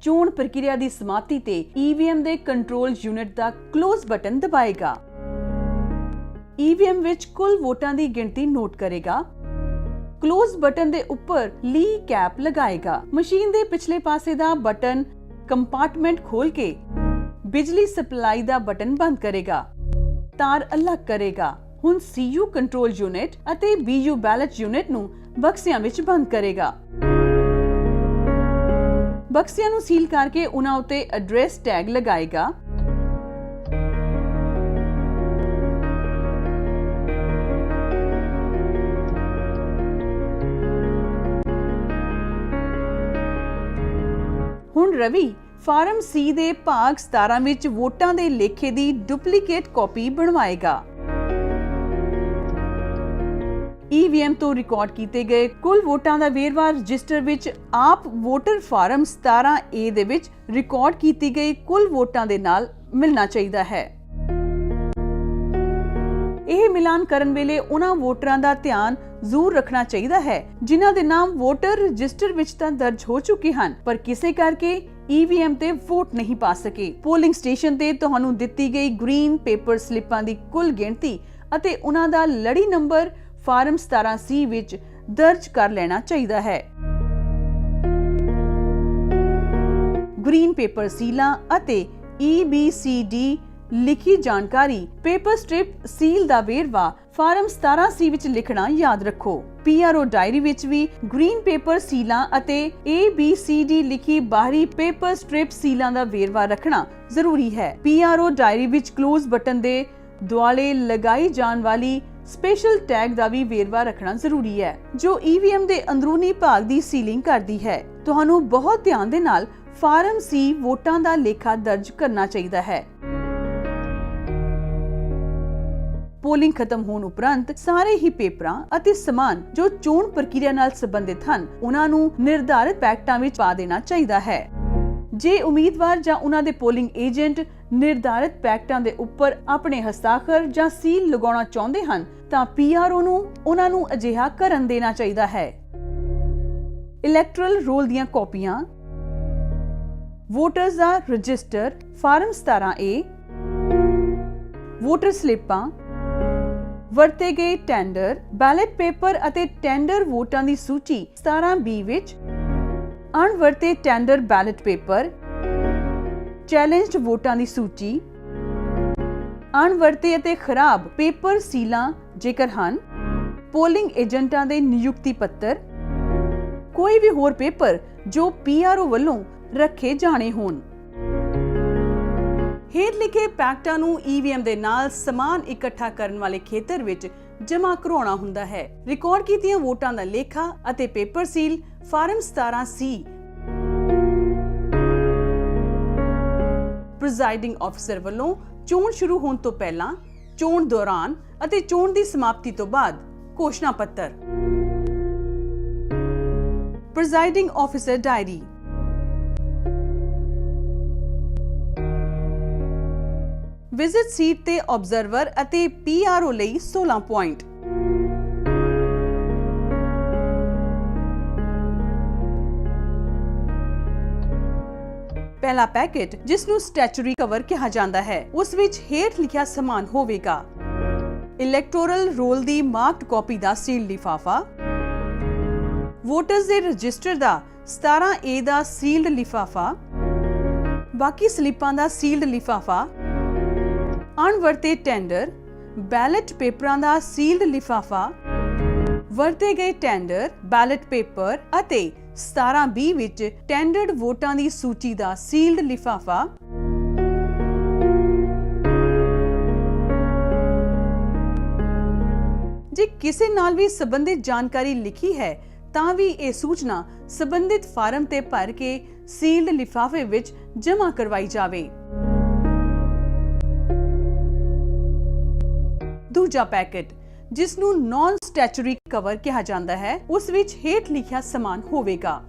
ਚੋਣ ਪ੍ਰਕਿਰਿਆ ਦੀ ਸਮਾਪਤੀ ਤੇ EVM ਦੇ ਕੰਟਰੋਲ ਯੂਨਿਟ ਦਾ ਕਲੋਜ਼ ਬਟਨ ਦਬਾਏਗਾ। EVM ਵਿੱਚ ਕੁੱਲ ਵੋਟਾਂ ਦੀ ਗਿਣਤੀ ਨੋਟ ਕਰੇਗਾ। ਕਲੋਜ਼ ਬਟਨ ਦੇ ਉੱਪਰ ਲੀ ਕੈਪ ਲਗਾਏਗਾ। ਮਸ਼ੀਨ ਦੇ ਪਿਛਲੇ ਪਾਸੇ ਦਾ ਬਟਨ ਕੰਪਾਰਟਮੈਂਟ ਖੋਲ ਕੇ ਬਿਜਲੀ ਸਪਲਾਈ ਦਾ ਬਟਨ ਬੰਦ ਕਰੇਗਾ, ਤਾਰ ਅਲੱਗ ਕਰੇਗਾ। ਹੁਣ CU ਕੰਟਰੋਲ ਯੂਨਿਟ ਅਤੇ BU ਬੈਲਟ ਯੂਨਿਟ ਨੂੰ ਬਕਸਿਆਂ ਵਿੱਚ ਬੰਦ ਕਰੇਗਾ। ਬਕਸਿਆਂ ਨੂੰ ਸੀਲ ਕਰਕੇ ਉਹਨਾਂ ਉੱਤੇ ਐਡਰੈਸ ਟੈਗ ਲਗਾਏਗਾ। ਹੁਣ ਰਵੀ ਫਾਰਮ C ਦੇ ਭਾਗ 17 ਵਿੱਚ ਵੋਟਾਂ ਦੇ ਲੇਖੇ ਦੀ ਡੁਪਲੀਕੇਟ ਕਾਪੀ ਬਣਵਾਏਗਾ। EVM ਤੋਂ ਰਿਕਾਰਡ ਕੀਤੇ ਗਏ ਕੁੱਲ ਵੋਟਾਂ ਦਾ ਵੇਰਵਾ ਰਜਿਸਟਰ ਵਿੱਚ ਆਪ ਵੋਟਰ ਫਾਰਮ 17A ਦੇ ਵਿੱਚ ਰਿਕਾਰਡ ਕੀਤੀ ਗਈ ਕੁੱਲ ਵੋਟਾਂ ਦੇ ਨਾਲ ਮਿਲਣਾ ਚਾਹੀਦਾ ਹੈ। ਇਹ ਮਿਲਾਨ ਕਰਨ ਵੇਲੇ ਉਹਨਾਂ ਵੋਟਰਾਂ ਦਾ ਧਿਆਨ ਜ਼ਰੂਰ ਰੱਖਣਾ ਚਾਹੀਦਾ ਹੈ ਜਿਨ੍ਹਾਂ ਦੇ ਨਾਮ ਵੋਟਰ ਰਜਿਸਟਰ ਵਿੱਚ ਤਾਂ ਦਰਜ ਹੋ ਚੁੱਕੇ ਹਨ ਪਰ ਕਿਸੇ ਕਰਕੇ EVM ਤੇ ਵੋਟ ਨਹੀਂ ਪਾ ਸਕੇ। ਪੋਲਿੰਗ ਸਟੇਸ਼ਨ ਤੇ ਤੁਹਾਨੂੰ ਦਿੱਤੀ ਗਈ ਗ੍ਰੀਨ ਪੇਪਰ ਸਲਿੱਪਾਂ ਦੀ ਕੁੱਲ ਗਿਣਤੀ ਅਤੇ ਉਹਨਾਂ ਦਾ ਲੜੀ ਨੰਬਰ ਫਾਰਮ 17C ਵਿੱਚ ਦਰਜ ਕਰ ਲੈਣਾ ਚਾਹੀਦਾ ਹੈ। ਗ੍ਰੀਨ ਪੇਪਰ ਸੀਲਾਂ ਅਤੇ EBCD ਲਿਖੀ ਜਾਣਕਾਰੀ ਪੇਪਰ ਸਟ੍ਰਿਪ ਸੀਲ ਦਾ ਵੇਰਵਾ ਫਾਰਮ 17C ਵਿੱਚ ਲਿਖਣਾ ਯਾਦ ਰੱਖੋ। PRO ਡਾਇਰੀ ਵਿੱਚ ਵੀ ਗ੍ਰੀਨ ਪੇਪਰ ਸੀਲਾਂ ਅਤੇ ABCD ਲਿਖੀ ਬਾਹਰੀ ਪੇਪਰ ਸਟ੍ਰਿਪ ਸੀਲਾਂ ਦਾ ਵੇਰਵਾ ਰੱਖਣਾ ਜ਼ਰੂਰੀ ਹੈ। PRO ਡਾਇਰੀ ਵਿੱਚ ਕਲੋਜ਼ ਬਟਨ ਦੇ ਦੁਆਲੇ ਲਗਾਈ ਜਾਣ ਵਾਲੀ ਸਪੈਸ਼ਲ ਟੈਗ ਦਾ ਵੀ ਵੇਰਵਾ ਰੱਖਣਾ ਜ਼ਰੂਰੀ ਹੈ ਜੋ EVM ਦੇ ਅੰਦਰੂਨੀ ਭਾਗ ਦੀ ਸੀਲਿੰਗ ਕਰਦੀ ਹੈ। ਤੁਹਾਨੂੰ ਬਹੁਤ ਧਿਆਨ ਦੇ ਨਾਲ ਫਾਰਮ C ਵੋਟਾਂ ਦਾ ਲੇਖਾ ਦਰਜ ਕਰਨਾ ਚਾਹੀਦਾ ਹੈ। ਪੋਲਿੰਗ ਖਤਮ ਹੋਣ ਉਪਰੰਤ ਸਾਰੇ ਹੀ ਪੇਪਰਾਂ ਅਤੇ ਸਮਾਨ ਜੋ ਚੋਣ ਪ੍ਰਕਿਰਿਆ ਨਾਲ ਸੰਬੰਧਿਤ ਹਨ ਉਹਨਾਂ ਨੂੰ ਨਿਰਧਾਰਿਤ ਪੈਕਟਾਂ ਵਿੱਚ ਪਾ ਦੇਣਾ ਚਾਹੀਦਾ ਹੈ। ਜੇ ਉਮੀਦਵਾਰ ਜਾਂ ਉਹਨਾਂ ਦੇ ਪੋਲਿੰਗ ਏਜੰਟ ਨਿਰਧਾਰਿਤ ਪੈਕਟਾਂ ਦੇ ਉੱਪਰ ਆਪਣੇ ਹਸਤਾਖਰ ਜਾਂ ਸੀਲ ਲਗਾਉਣਾ ਚਾਹੁੰਦੇ ਹਨ ਤਾਂ PRO ਨੂੰ ਉਹਨਾਂ ਨੂੰ ਅਜਿਹਾ ਕਰਨ ਦੇਣਾ ਚਾਹੀਦਾ ਹੈ। ਇਲੈਕਟਰਲ ਰੋਲ ਦੀਆਂ ਕਾਪੀਆਂ, ਵੋਟਰਸ ਦਾ ਰਜਿਸਟਰ ਫਾਰਮ 17A, ਵੋਟਰ ਸਲਿੱਪਾਂ, ਵਰਤੇ ਗਏ ਟੈਂਡਰ, ਬੈਲਟ ਪੇਪਰ ਅਤੇ ਟੈਂਡਰ ਵੋਟਾਂ ਦੀ ਸੂਚੀ 17B ਵਿੱਚ, ਅਣਵਰਤੇ ਟੈਂਡਰ ਬੈਲਟ ਪੇਪਰ, ਚੈਲੰਜਡ ਵੋਟਾਂ ਦੀ ਸੂਚੀ, ਅਣਵਰਤੇ ਅਤੇ ਖਰਾਬ ਪੇਪਰ ਸੀਲਾਂ ਜੇਕਰ ਹਨ, ਪੋਲਿੰਗ ਏਜੰਟਾਂ ਦੇ ਨਿਯੁਕਤੀ ਪੱਤਰ, ਕੋਈ ਵੀ ਹੋਰ ਪੇਪਰ ਜੋ PRO ਵੱਲੋਂ ਰੱਖੇ ਜਾਣੇ ਹੋਣ। ਹੇਠ ਲਿਖੇ ਪੈਕਟਾਂ ਨੂੰ EVM ਦੇ ਨਾਲ ਸਮਾਨ ਇਕੱਠਾ ਕਰਨ ਵਾਲੇ ਖੇਤਰ ਵਿੱਚ ਜਮ੍ਹਾਂ ਕਰਵਾਉਣਾ ਹੁੰਦਾ ਹੈ। ਰਿਕਾਰਡ ਕੀਤੀਆਂ ਵੋਟਾਂ ਦਾ ਲੇਖਾ ਅਤੇ ਪੇਪਰ ਸੀਲ ਫਾਰਮ 17C ਪ੍ਰੈਜ਼ਾਈਡਿੰਗ ਅਫਸਰ ਵੱਲੋਂ ਚੋਣ ਸ਼ੁਰੂ ਹੋਣ ਤੋਂ ਪਹਿਲਾਂ, ਚੋਣ ਦੌਰਾਨ ਅਤੇ ਚੋਣ ਦੀ ਸਮਾਪਤੀ ਤੋਂ ਬਾਅਦ ਘੋਸ਼ਣਾ ਪੱਤਰ। ਪ੍ਰੈਜ਼ਾਈਡਿੰਗ ਅਫਸਰ ਡਾਇਰੀ ਵਿਜ਼ਿਟ ਸੀਟ ਤੇ ਆਬਜ਼ਰਵਰ ਅਤੇ PRO ਲਈ 16 ਪੁਆਇੰਟ। ਪਹਿਲਾ ਪੈਕੇਟ ਜਿਸ ਨੂੰ ਸਟੈਚੂਰੀ ਕਵਰ ਕਿਹਾ ਜਾਂਦਾ ਹੈ ਉਸ ਵਿੱਚ ਹੇਠ ਲਿਖਿਆ ਸਮਾਨ ਹੋਵੇਗਾ: ਇਲੈਕਟੋਰਲ ਰੋਲ ਦੀ ਮਾਰਕਡ ਕਾਪੀ ਦਾ ਸੀਲ ਲਿਫਾਫਾ, ਵੋਟਰਸ ਦੇ ਰਜਿਸਟਰ ਦਾ 17A ਦਾ ਸੀਲਡ ਲਿਫਾਫਾ, ਬਾਕੀ ਸਲਿੱਪਾਂ ਦਾ ਸੀਲਡ ਲਿਫਾਫਾ, ਅਣਵਰਤੇ ਟੈਂਡਰ, ਬੈਲਟ ਪੇਪਰਾਂ ਦਾ ਸੀਲਡ ਲਿਫਾਫਾ, ਵਰਤੇ ਗਏ ਟੈਂਡਰ, ਬੈਲਟ ਪੇਪਰ ਅਤੇ 17B ਵਿੱਚ ਟੈਂਡਰਡ ਵੋਟਾਂ ਦੀ ਸੂਚੀ ਦਾ ਸੀਲਡ ਲਿਫਾਫਾ। ਜੇ ਕਿਸੇ ਨਾਲ ਵੀ ਸੰਬੰਧਿਤ ਜਾਣਕਾਰੀ ਲਿਖੀ ਹੈ ਤਾਂ ਵੀ ਇਹ ਸੂਚਨਾ ਸੰਬੰਧਿਤ ਫਾਰਮ ਤੇ ਭਰ ਕੇ ਸੀਲਡ ਲਿਫਾਫੇ ਵਿੱਚ ਜਮ੍ਹਾਂ ਕਰਵਾਈ ਜਾਵੇ। ਦੂਜਾ ਪੈਕੇਟ ਜਿਸ ਨੂੰ ਨਾਨ ਸਟੈਚੂਰੀ ਕਵਰ ਕਿਹਾ ਜਾਂਦਾ ਹੈ ਉਸ ਵਿੱਚ ਹੇਠ ਲਿਖਿਆ ਸਮਾਨ ਹੋਵੇਗਾ: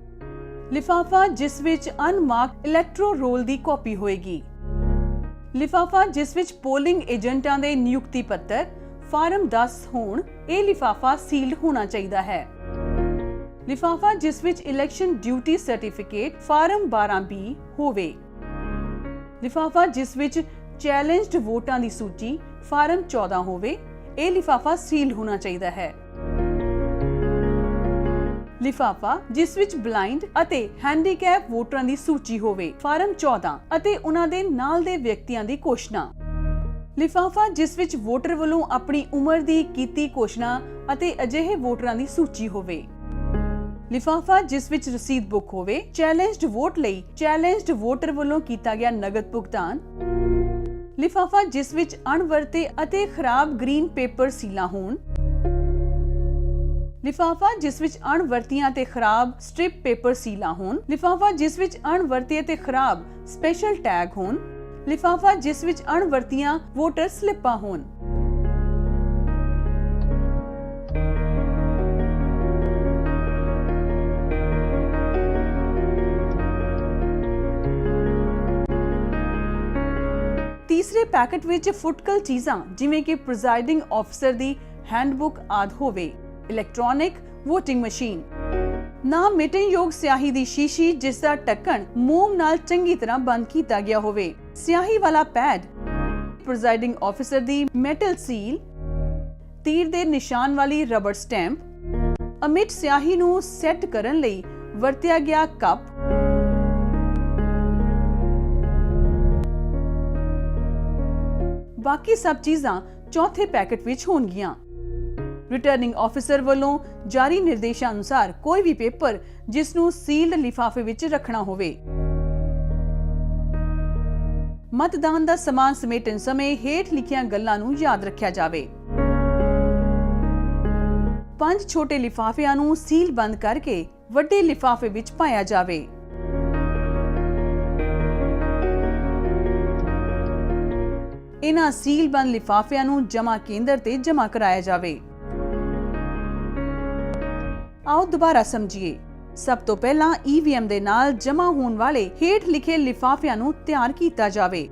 ਲਿਫਾਫਾ ਜਿਸ ਵਿੱਚ ਅਨਮਾਰਕਡ ਇਲੈਕਟਰੋ ਰੋਲ ਦੀ ਕਾਪੀ ਹੋਏਗੀ, ਲਿਫਾਫਾ ਜਿਸ ਵਿੱਚ ਪੋਲਿੰਗ ਏਜੰਟਾਂ ਦੇ ਨਿਯੁਕਤੀ ਪੱਤਰ ਫਾਰਮ 10 ਹੋਣ, ਇਹ ਲਿਫਾਫਾ ਸੀਲਡ ਹੋਣਾ ਚਾਹੀਦਾ ਹੈ, ਲਿਫਾਫਾ ਜਿਸ ਵਿੱਚ election duty certificate farm 12B ਹੋਵੇ, ਲਿਫਾਫਾ ਜਿਸ ਵਿੱਚ ਚੈਲੰਜਡ ਵੋਟਾਂ ਦੀ ਸੂਚੀ ਫਾਰਮ 14 ਹੋਵੇ, ਇਹ ਲਿਫਾਫਾ ਸੀਲ ਹੋਣਾ ਚਾਹੀਦਾ ਹੈ। ਲਿਫਾਫਾ ਜਿਸ ਵਿੱਚ ਬਲਾਈਂਡ ਅਤੇ ਹੈਂਡੀਕੈਪ ਵੋਟਰਾਂ ਦੀ ਸੂਚੀ ਹੋਵੇ। ਫਾਰਮ 14 ਅਤੇ ਉਹਨਾਂ ਦੇ ਨਾਲ ਦੇ ਵਿਅਕਤੀਆਂ ਦੀ ਘੋਸ਼ਣਾ। ਲਿਫਾਫਾ ਜਿਸ ਵਿੱਚ ਵੋਟਰ ਵੱਲੋਂ ਆਪਣੀ ਉਮਰ ਦੀ ਕੀਤੀ ਘੋਸ਼ਣਾ ਅਤੇ ਅਜਿਹੇ ਵੋਟਰਾਂ ਦੀ ਸੂਚੀ ਹੋਵੇ। ਲਿਫਾਫਾ ਜਿਸ ਵਿੱਚ ਰਸੀਦ ਬੁੱਕ ਹੋਵੇ। ਚੈਲੰਜਡ ਵੋਟ ਲਈ ਚੈਲੰਜਡ ਵੋਟਰ ਵੱਲੋਂ ਕੀਤਾ ਗਿਆ ਨਗਦ ਭੁਗਤਾਨ। ਲਿਫਾਫਾ ਜਿਸ ਵਿੱਚ ਅਣਵਰਤੇ ਅਤੇ ਖਰਾਬ ਗ੍ਰੀਨ ਪੇਪਰ ਸੀਲਾਂ ਹੋਣ। ਲਿਫਾਫਾ ਜਿਸ ਵਿੱਚ ਅਣਵਰਤੀਆਂ ਤੇ ਖਰਾਬ ਸਟ੍ਰਿਪ ਪੇਪਰ ਸੀਲਾਂ ਹੋਣ। ਲਿਫਾਫਾ ਜਿਸ ਵਿੱਚ ਅਣਵਰਤੇ ਤੇ ਖਰਾਬ ਸਪੈਸ਼ਲ ਟੈਗ ਹੋਣ। ਲਿਫਾਫਾ ਜਿਸ ਵਿੱਚ ਅਣਵਰਤੀਆਂ ਵੋਟਰ ਸਲਿੱਪਾਂ ਹੋਣ। ਤੀਸਰੇ ਪੈਕੇਟ ਵਿੱਚ ਫੁਟਕਲ ਚੀਜ਼ਾਂ ਜਿਵੇਂ ਕਿ ਪ੍ਰੀਜ਼ਾਈਡਿੰਗ ਆਫੀਸਰ ਦੀ ਹੈਂਡਬੁੱਕ ਆਦਿ ਹੋਵੇ। Electronic voting machine. ਨਾ ਮਿਟਣਯੋਗ ਸਿਆਹੀ ਦੀ ਸ਼ੀਸ਼ੀ ਜਿਸ ਦਾ ਢੱਕਣ ਮੋਮ ਨਾਲ ਚੰਗੀ ਤਰ੍ਹਾਂ ਬੰਦ ਕੀਤਾ ਗਿਆ ਹੋਵੇ। ਸਿਆਹੀ ਵਾਲਾ ਪੈਡ। ਪ੍ਰੀਜ਼ਾਈਡਿੰਗ ਆਫੀਸਰ ਦੀ ਮੈਟਲ ਸੀਲ। ਤੀਰ ਦੇ ਨਿਸ਼ਾਨ ਵਾਲੀ ਰਬੜ ਸਟੈਂਪ। ਅਮਿਟ ਸਿਆਹੀ ਨੂੰ ਸੈੱਟ ਕਰਨ ਲਈ ਵਰਤਿਆ ਗਿਆ ਕੱਪ। ਬਾਕੀ ਸਭ ਚੀਜ਼ਾਂ ਚੌਥੇ ਪੈਕੇਟ ਵਿੱਚ ਹੋਣਗੀਆਂ। ਰਿਟਰਨਿੰਗ ਆਫੀਸਰ ਵੱਲੋਂ ਜਾਰੀ ਨਿਰਦੇਸ਼ਾਂ ਅਨੁਸਾਰ ਕੋਈ ਵੀ ਪੇਪਰ ਜਿਸ ਨੂੰ ਸੀਲਡ ਲਿਫਾਫੇ ਵਿੱਚ ਰੱਖਣਾ ਹੋਵੇ। ਮਤਦਾਨ ਦਾ ਸਮਾਨ ਸਮੇਟਣ ਸਮੇਂ ਹੇਠ ਲਿਖੀਆਂ ਗੱਲਾਂ ਨੂੰ ਯਾਦ ਰੱਖਿਆ ਜਾਵੇ। 5 ਛੋਟੇ ਲਿਫਾਫਿਆਂ ਨੂੰ ਸੀਲ ਬੰਦ ਕਰਕੇ ਵੱਡੇ ਲਿਫਾਫੇ ਵਿੱਚ ਪਾਇਆ ਜਾਵੇ। ਇਹਨਾਂ ਸੀਲ ਬੰਦ ਲਿਫਾਫਿਆਂ ਨੂੰ ਜਮ੍ਹਾਂ ਕੇਂਦਰ ਤੇ ਜਮ੍ਹਾਂ ਕਰਾਇਆ ਜਾਵੇ। ਆਓ ਦੁਬਾਰਾ ਸਮਝੀਏ। ਸਭ ਤੋਂ ਪਹਿਲਾਂ ਈਵੀਐਮ ਦੇ ਨਾਲ ਜਮ੍ਹਾਂ ਹੋਣ ਵਾਲੇ ਹੇਠ ਲਿਖੇ ਲਿਫਾਫਿਆਂ ਨੂੰ ਤਿਆਰ ਕੀਤਾ ਜਾਵੇ।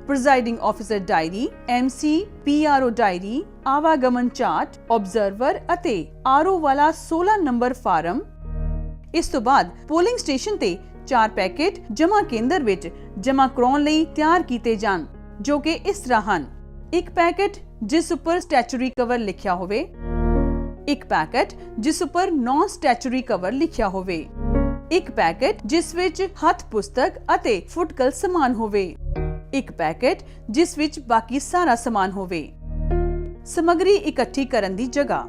Presiding officer diary, MC, PRO diary, ਆਵਾਗਮਨ ਚਾਰਟ, ਆਬਜ਼ਰਵਰ ਅਤੇ ਆਰਓ ਵਾਲਾ 16 ਨੰਬਰ ਫਾਰਮ। ਇਸ ਤੋਂ ਬਾਅਦ ਪੋਲਿੰਗ ਸਟੇਸ਼ਨ ਤੇ 4 ਪੈਕੇਟ ਜਮ੍ਹਾਂ ਕੇਂਦਰ ਵਿੱਚ ਜਮ੍ਹਾਂ ਕਰਾਉਣ ਲਈ ਤਿਆਰ ਕੀਤੇ ਜਾਣ, ਜੋ ਕਿ ਇਸ ਤਰ੍ਹਾਂ ਹਨ। ਇੱਕ ਪੈਕੇਟ ਜਿਸ ਉੱਪਰ ਸਟੈਚੂਰੀ ਕਵਰ ਲਿਖਿਆ ਹੋਵੇ। ਇੱਕ ਪੈਕੇਟ ਜਿਸ ਉੱਪਰ ਨੌਨ ਸਟੈਚੂਰੀ ਕਵਰ ਲਿਖਿਆ ਹੋਵੇ। ਇੱਕ ਪੈਕੇਟ ਜਿਸ ਵਿੱਚ ਹੱਥ ਪੁਸਤਕ ਅਤੇ ਫੁਟਕਲ ਸਮਾਨ ਹੋਵੇ। ਇੱਕ ਪੈਕੇਟ ਜਿਸ ਵਿੱਚ ਬਾਕੀ ਸਾਰਾ ਸਮਾਨ ਹੋਵੇ। ਸਮੱਗਰੀ ਇਕੱਠੀ ਕਰਨ ਦੀ ਜਗ੍ਹਾ।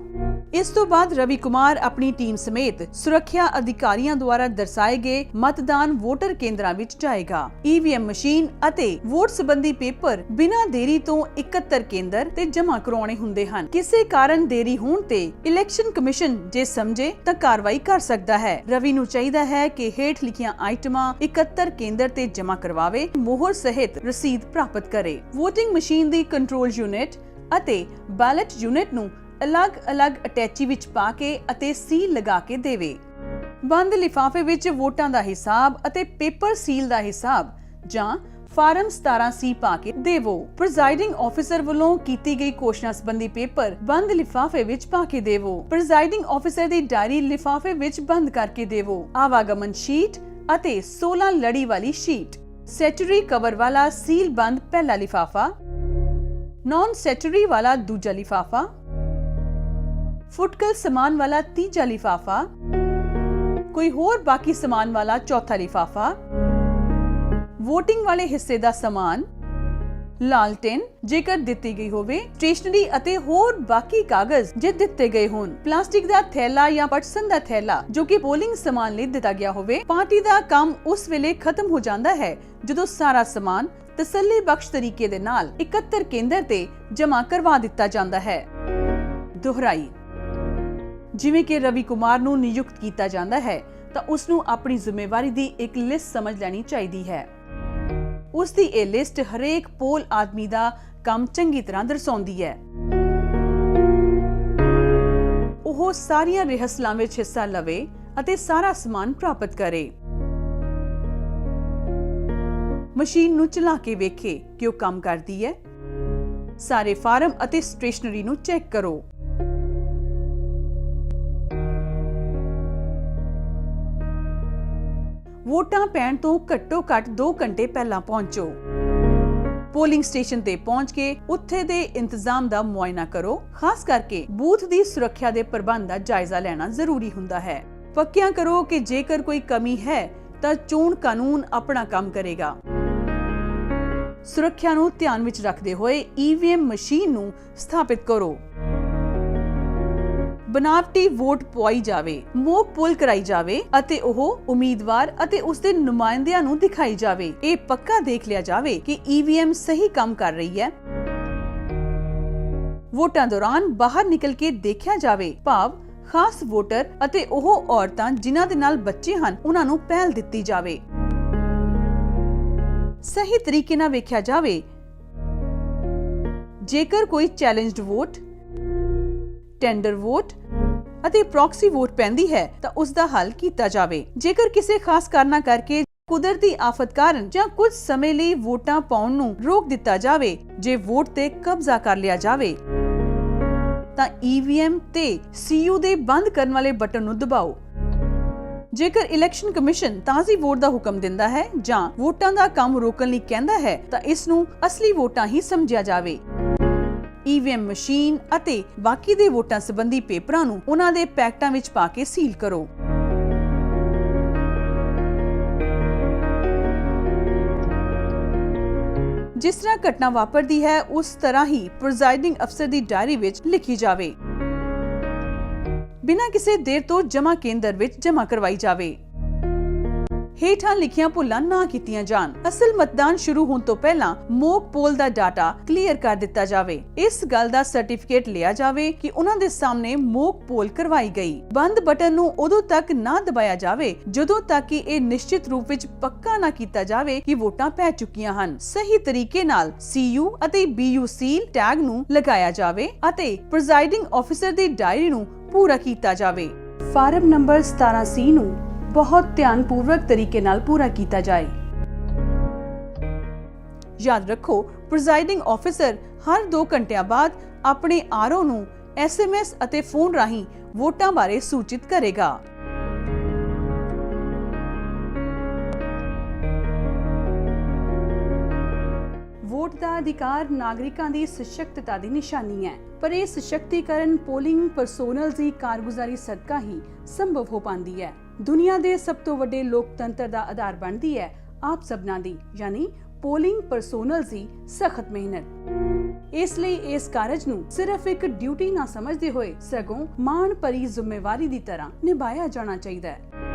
ਇਸ ਤੋਂ ਬਾਅਦ ਰਵੀ ਕੁਮਾਰ ਆਪਣੀ ਟੀਮ ਸਮੇਤ ਸੁਰੱਖਿਆ ਅਧਿਕਾਰੀਆਂ ਦੁਆਰਾ ਦਰਸਾਏ ਗਏ ਮਤਦਾਨ ਵੋਟਰ ਕੇਂਦਰਾਂ ਵਿੱਚ ਜਾਏਗਾ। ਈਵੀਐਮ ਮਸ਼ੀਨ ਅਤੇ ਵੋਟ ਸੰਬੰਧੀ ਪੇਪਰ ਬਿਨਾਂ ਦੇਰੀ ਤੋਂ 71 ਕੇਂਦਰ ਤੇ ਜਮ੍ਹਾਂ ਕਰਾਉਣੇ ਹੁੰਦੇ ਹਨ। ਕਿਸੇ ਕਾਰਨ ਦੇਰੀ ਹੋਣ ਤੇ ਇਲੈਕਸ਼ਨ ਕਮਿਸ਼ਨ ਜੇ ਸਮਝੇ ਤਾਂ ਕਾਰਵਾਈ ਕਰ ਸਕਦਾ ਹੈ। ਰਵੀ ਨੂੰ ਚਾਹੀਦਾ ਹੈ ਕਿ ਹੇਠ ਲਿਖੀਆਂ ਆਈਟਮਾਂ 71 ਕੇਂਦਰ ਤੇ ਜਮ੍ਹਾਂ ਕਰਵਾਵੇ, ਮੋਹਰ ਸਹਿਤ ਰਸੀਦ ਪ੍ਰਾਪਤ ਕਰੇ। ਵੋਟਿੰਗ ਮਸ਼ੀਨ ਦੀ ਕੰਟਰੋਲ ਯੂਨਿਟ ਅਤੇ ਬੈਲਟ ਯੂਨਿਟ ਨੂੰ ਅਲੱਗ-ਅਲੱਗ ਅਟੈਚੀ ਵਿੱਚ ਪਾ ਕੇ ਅਤੇ ਸੀਲ ਲਗਾ ਕੇ ਦੇਵੇ। ਬੰਦ ਲਿਫਾਫੇ ਵਿੱਚ ਵੋਟਾਂ ਦਾ ਹਿਸਾਬ ਅਤੇ ਪੇਪਰ ਸੀਲ ਦਾ ਹਿਸਾਬ ਜਾਂ ਫਾਰਮ 17C ਪਾ ਕੇ ਦੇਵੋ। ਪ੍ਰੀਜ਼ਾਈਡਿੰਗ ਆਫੀਸਰ ਵੱਲੋਂ ਕੀਤੀ ਗਈ ਘੋਸ਼ਣਾ ਸੰਬੰਧੀ ਪੇਪਰ ਬੰਦ ਲਿਫਾਫੇ ਵਿੱਚ ਪਾ ਕੇ ਦੇਵੋ। ਪ੍ਰੀਜ਼ਾਈਡਿੰਗ ਆਫੀਸਰ ਦੀ ਡਾਇਰੀ ਲਿਫਾਫੇ ਵਿੱਚ ਬੰਦ ਕਰਕੇ ਦੇਵੋ। ਆਵਾਗਮਨ ਸ਼ੀਟ ਅਤੇ 16 ਲੜੀ ਵਾਲੀ ਸ਼ੀਟ। ਸੈਚੂਰੀ ਕਵਰ ਵਾਲਾ ਸੀਲ ਬੰਦ ਪਹਿਲਾ ਲਿਫਾਫਾ। ਨੌਨ ਸੈਚੂਰੀ ਵਾਲਾ ਦੂਜਾ ਲਿਫਾਫਾ। ਫੁਟਕਲ ਸਮਾਨ ਵਾਲਾ ਤੀਜਾ ਲਿਫਾਫਾ। ਕੋਈ ਹੋਰ ਬਾਕੀ ਸਮਾਨ ਵਾਲਾ ਚੌਥਾ ਲਿਫਾਫਾ। ਵੋਟਿੰਗ ਵਾਲੇ ਹਿੱਸੇ ਦਾ ਸਮਾਨ। ਲਾਲਟੇਨ ਜੇਕਰ ਦਿੱਤੀ ਗਈ ਹੋਵੇ। ਸਟੇਸ਼ਨਰੀ ਅਤੇ ਹੋਰ ਬਾਕੀ ਕਾਗਜ਼ ਜੇ ਦਿੱਤੇ ਗਏ ਹੋਣ। ਪਲਾਸਟਿਕ ਦਾ ਥੈਲਾ ਜਾਂ ਪਟਸਨ ਦਾ ਥੈਲਾ ਜੋ ਕਿ ਪੋਲਿੰਗ ਸਮਾਨ ਲਈ ਦਿੱਤਾ ਗਿਆ ਹੋਵੇ। ਪਾਰਟੀ ਦਾ ਕੰਮ ਉਸ ਵੇਲੇ ਖਤਮ ਹੋ ਜਾਂਦਾ ਹੈ ਜਦੋਂ ਸਾਰਾ ਸਮਾਨ ਤਸੱਲੀ ਬਖਸ਼ ਤਰੀਕੇ ਦੇ ਨਾਲ 71 ਕੇਂਦਰ ਤੇ ਜਮ੍ਹਾਂ ਕਰਵਾ ਦਿੱਤਾ ਜਾਂਦਾ ਹੈ। ਦੁਹਰਾਈ। ਜਿਵੇਂ ਕਿ ਰਵੀ ਕੁਮਾਰ ਨੂੰ ਨਿਯੁਕਤ ਕੀਤਾ ਜਾਂਦਾ ਹੈ ਤਾਂ ਉਸ ਨੂੰ ਆਪਣੀ ਜ਼ਿੰਮੇਵਾਰੀ ਦੀ ਇੱਕ ਲਿਸਟ ਸਮਝ ਲੈਣੀ ਚਾਹੀਦੀ ਹੈ। ਉਸ ਦੀ ਇਹ ਲਿਸਟ ਹਰੇਕ ਪੋਲ ਆਦਮੀ ਦਾ ਕੰਮ ਚੰਗੀ ਤਰ੍ਹਾਂ ਦਰਸਾਉਂਦੀ ਹੈ। ਉਹ ਸਾਰੀਆਂ ਰਿਹਰਸਲਾਂ ਵਿੱਚ ਹਿੱਸਾ ਲਵੇ ਅਤੇ ਸਾਰਾ ਸਮਾਨ ਪ੍ਰਾਪਤ ਕਰੇ। ਮਸ਼ੀਨ ਨੂੰ ਚਲਾ ਕੇ ਵੇਖੇ ਕਿ ਉਹ ਕੰਮ ਕਰਦੀ ਹੈ। ਸਾਰੇ ਫਾਰਮ ਅਤੇ ਸਟੇਸ਼ਨਰੀ ਨੂੰ ਚੈੱਕ ਕਰੋ। ਵੋਟਾਂ ਪੈਣ ਤੋਂ ਘੱਟੋ ਘੱਟ 2 ਘੰਟੇ ਪਹਿਲਾਂ ਪਹੁੰਚੋ। ਪੋਲਿੰਗ ਸਟੇਸ਼ਨ ਤੇ ਪਹੁੰਚ ਕੇ ਉੱਥੇ ਦੇ ਇੰਤਜ਼ਾਮ ਦਾ ਮੁਆਇਨਾ ਕਰੋ। ਖਾਸ ਕਰਕੇ ਬੂਥ ਦੀ ਸੁਰੱਖਿਆ ਦੇ ਪ੍ਰਬੰਧ ਦਾ ਜਾਇਜ਼ਾ ਲੈਣਾ ਜ਼ਰੂਰੀ ਹੁੰਦਾ ਹੈ। ਪੱਕਿਆਂ ਕਰੋ ਕਿ ਜੇਕਰ ਕੋਈ ਕਮੀ ਹੈ ਤਾਂ ਚੋਣ ਕਾਨੂੰਨ ਆਪਣਾ ਕੰਮ ਕਰੇਗਾ। ਸੁਰੱਖਿਆ ਨੂੰ ਧਿਆਨ ਵਿੱਚ ਰੱਖਦੇ ਹੋਏ ਈਵੀਐਮ ਮਸ਼ੀਨ ਨੂੰ ਸਥਾਪਿਤ ਕਰੋ। ਬਨਾਵਟੀ ਵੋਟ ਪਵਾਈ ਜਾਵੇ, ਮੋਕ ਪੋਲ ਕਰਾਈ ਜਾਵੇ ਅਤੇ ਉਹ ਉਮੀਦਵਾਰ ਅਤੇ ਉਸਦੇ ਨੁਮਾਇੰਦਿਆਂ ਨੂੰ ਦਿਖਾਈ ਜਾਵੇ। ਇਹ ਪੱਕਾ ਦੇਖ ਲਿਆ ਜਾਵੇ ਕਿ ਈਵੀਐਮ ਸਹੀ ਕੰਮ ਕਰ ਰਹੀ ਹੈ। ਵੋਟਾਂ ਦੌਰਾਨ ਬਾਹਰ ਨਿਕਲ ਕੇ ਦੇਖਿਆ ਜਾਵੇ, ਭਾਵ ਖਾਸ ਵੋਟਰ ਅਤੇ ਉਹ ਔਰਤਾਂ ਜਿਨ੍ਹਾਂ ਦੇ ਨਾਲ ਬੱਚੇ ਹਨ ਉਹਨਾਂ ਨੂੰ ਪਹਿਲ ਦਿੱਤੀ ਜਾਵੇ। ਸਹੀ ਤਰੀਕੇ ਨਾਲ ਵੇਖਿਆ ਜਾਵੇ। ਜੇਕਰ ਕੋਈ ਚੈਲੰਜਡ ਵੋਟ, ਟੈਂਡਰ ਵੋਟ ਅਤੇ ਪ੍ਰੌਕਸੀ ਵੋਟ ਪੈਂਦੀ ਹੈ ਤਾਂ ਉਸ ਦਾ ਹੱਲ ਕੀਤਾ ਜਾਵੇ। ਜੇਕਰ ਕਿਸੇ ਖਾਸ ਕਾਰਨਾਂ ਕਰਕੇ ਕੁਦਰਤੀ ਆਫਤ ਕਾਰਨ ਜਾਂ ਕੁਝ ਸਮੇਂ ਲਈ ਵੋਟਾਂ ਪਾਉਣ ਨੂੰ ਰੋਕ ਦਿੱਤਾ ਜਾਵੇ, ਜੇ ਵੋਟ ਤੇ ਕਬਜ਼ਾ ਕਰ ਲਿਆ ਜਾਵੇ ਤਾਂ ਈਵੀਐਮ ਤੇ ਸੀਯੂ ਦੇ ਬੰਦ ਕਰਨ ਵਾਲੇ ਬਟਨ ਨੂੰ ਦਬਾਓ। ਜੇਕਰ ਇਲੈਕਸ਼ਨ ਕਮਿਸ਼ਨ ਤਾਜ਼ੀ ਵੋਟ ਦਾ ਹੁਕਮ ਦਿੰਦਾ ਹੈ ਜਾਂ ਵੋਟਾਂ ਦਾ ਕੰਮ ਰੋਕਣ ਲਈ ਕਹਿੰਦਾ ਹੈ ਤਾਂ ਇਸ ਨੂੰ ਅਸਲੀ ਵੋਟਾਂ ਹੀ ਸਮਝਿਆ ਜਾਵੇ। ਈਵੀਐਮ ਮਸ਼ੀਨ ਅਤੇ ਬਾਕੀ ਦੇ ਵੋਟਾਂ ਸੰਬੰਧੀ ਪੇਪਰਾਂ ਨੂੰ ਉਹਨਾਂ ਦੇ ਪੈਕਟਾਂ ਵਿੱਚ ਪਾ ਕੇ ਸੀਲ ਕਰੋ। ਜਿਸ ਤਰ੍ਹਾਂ ਘਟਨਾ ਵਾਪਰਦੀ ਹੈ ਉਸ ਤਰ੍ਹਾਂ ਹੀ ਪ੍ਰੈਜ਼ਾਈਡਿੰਗ ਅਫਸਰ ਦੀ ਡਾਇਰੀ ਵਿੱਚ ਲਿਖੀ ਜਾਵੇ। ਬਿਨਾਂ ਕਿਸੇ ਦੇਰ ਤੋਂ ਜਮ੍ਹਾਂ ਕੇਂਦਰ ਵਿੱਚ ਜਮ੍ਹਾਂ ਕਰਵਾਈ ਜਾਵੇ। ਹੇਠਾਂ ਲਿਖੀਆਂ ਭੁੱਲਾਂ ਨਾ ਕੀਤੀਆਂ ਜਾਣ। ਅਸਲ ਮਤਦਾਨ ਸ਼ੁਰੂ ਹੋਣ ਤੋਂ ਪਹਿਲਾਂ ਮੋਕ ਪੋਲ ਦਾ ਡਾਟਾ ਕਲੀਅਰ ਕਰ ਦਿੱਤਾ ਜਾਵੇ। ਇਸ ਗੱਲ ਦਾ ਸਰਟੀਫਿਕੇਟ ਲਿਆ ਜਾਵੇ ਕਿ ਉਹਨਾਂ ਦੇ ਸਾਹਮਣੇ ਮੋਕ ਪੋਲ ਕਰਵਾਈ ਗਈ। ਬੰਦ ਬਟਨ ਨੂੰ ਉਦੋਂ ਤੱਕ ਨਾ ਦਬਾਇਆ ਜਾਵੇ ਜਦੋਂ ਤੱਕ ਕਿ ਇਹ ਨਿਸ਼ਚਿਤ ਰੂਪ ਵਿੱਚ ਪੱਕਾ ਨਾ ਕੀਤਾ ਜਾਵੇ ਕਿ ਵੋਟਾਂ ਪੈ ਚੁੱਕੀਆਂ ਹਨ। ਸਹੀ ਤਰੀਕੇ ਨਾਲ ਸੀਯੂ ਅਤੇ ਬੀਯੂ ਸੀਲ ਟੈਗ ਨੂੰ ਲਗਾਇਆ ਜਾਵੇ ਅਤੇ ਪ੍ਰੈਜ਼ਾਈਡਿੰਗ ਆਫੀਸਰ ਦੀ ਡਾਇਰੀ ਨੂੰ ਪੂਰਾ ਕੀਤਾ ਜਾਵੇ। ਫਾਰਮ ਨੰਬਰ 17C ਨੂੰ ਬਹੁਤ ਧਿਆਨਪੂਰਵਕ ਤਰੀਕੇ ਨਾਲ ਪੂਰਾ ਕੀਤਾ ਜਾਏ। ਯਾਦ ਰੱਖੋ, ਪ੍ਰੈਜ਼ਾਈਡਿੰਗ ਆਫੀਸਰ ਹਰ 2 ਘੰਟਿਆਂ ਬਾਅਦ ਆਪਣੇ ਆਰਓ ਨੂੰ SMS ਅਤੇ ਫੋਨ ਰਾਹੀਂ ਵੋਟਾਂ ਬਾਰੇ ਸੂਚਿਤ ਕਰੇਗਾ। ਵੋਟ ਦਾ ਅਧਿਕਾਰ ਨਾਗਰਿਕਾਂ ਦੀ ਸਸ਼ਕਤਤਾ ਦੀ ਨਿਸ਼ਾਨੀ ਹੈ, ਪਰ ਇਹ ਸਸ਼ਕਤੀਕਰਨ ਪੋਲਿੰਗ ਪਰਸੋਨਲ ਦੀ ਕਾਰਗੁਜ਼ਾਰੀ ਸਦਕਾ ਹੀ ਸੰਭਵ ਹੋ ਪਾਉਂਦੀ ਹੈ। ਦੁਨੀਆ ਦੇ ਸਭ ਤੋਂ ਵੱਡੇ ਲੋਕਤੰਤਰ ਦਾ ਆਧਾਰ ਬਣਦੀ ਹੈ ਆਪ ਸਭਨਾਂ ਦੀ, ਯਾਨੀ ਪੋਲਿੰਗ ਪਰਸੋਨਲ ਦੀ ਸਖਤ ਮਿਹਨਤ। ਇਸ ਲਈ ਇਸ ਕਾਰਜ ਨੂੰ ਸਿਰਫ ਇੱਕ ਡਿਊਟੀ ਨਾ ਸਮਝਦੇ ਹੋਏ ਸਗੋਂ ਮਾਣ ਭਰੀ ਜ਼ਿੰਮੇਵਾਰੀ ਦੀ ਤਰ੍ਹਾਂ ਨਿਭਾਇਆ ਜਾਣਾ ਚਾਹੀਦਾ ਹੈ।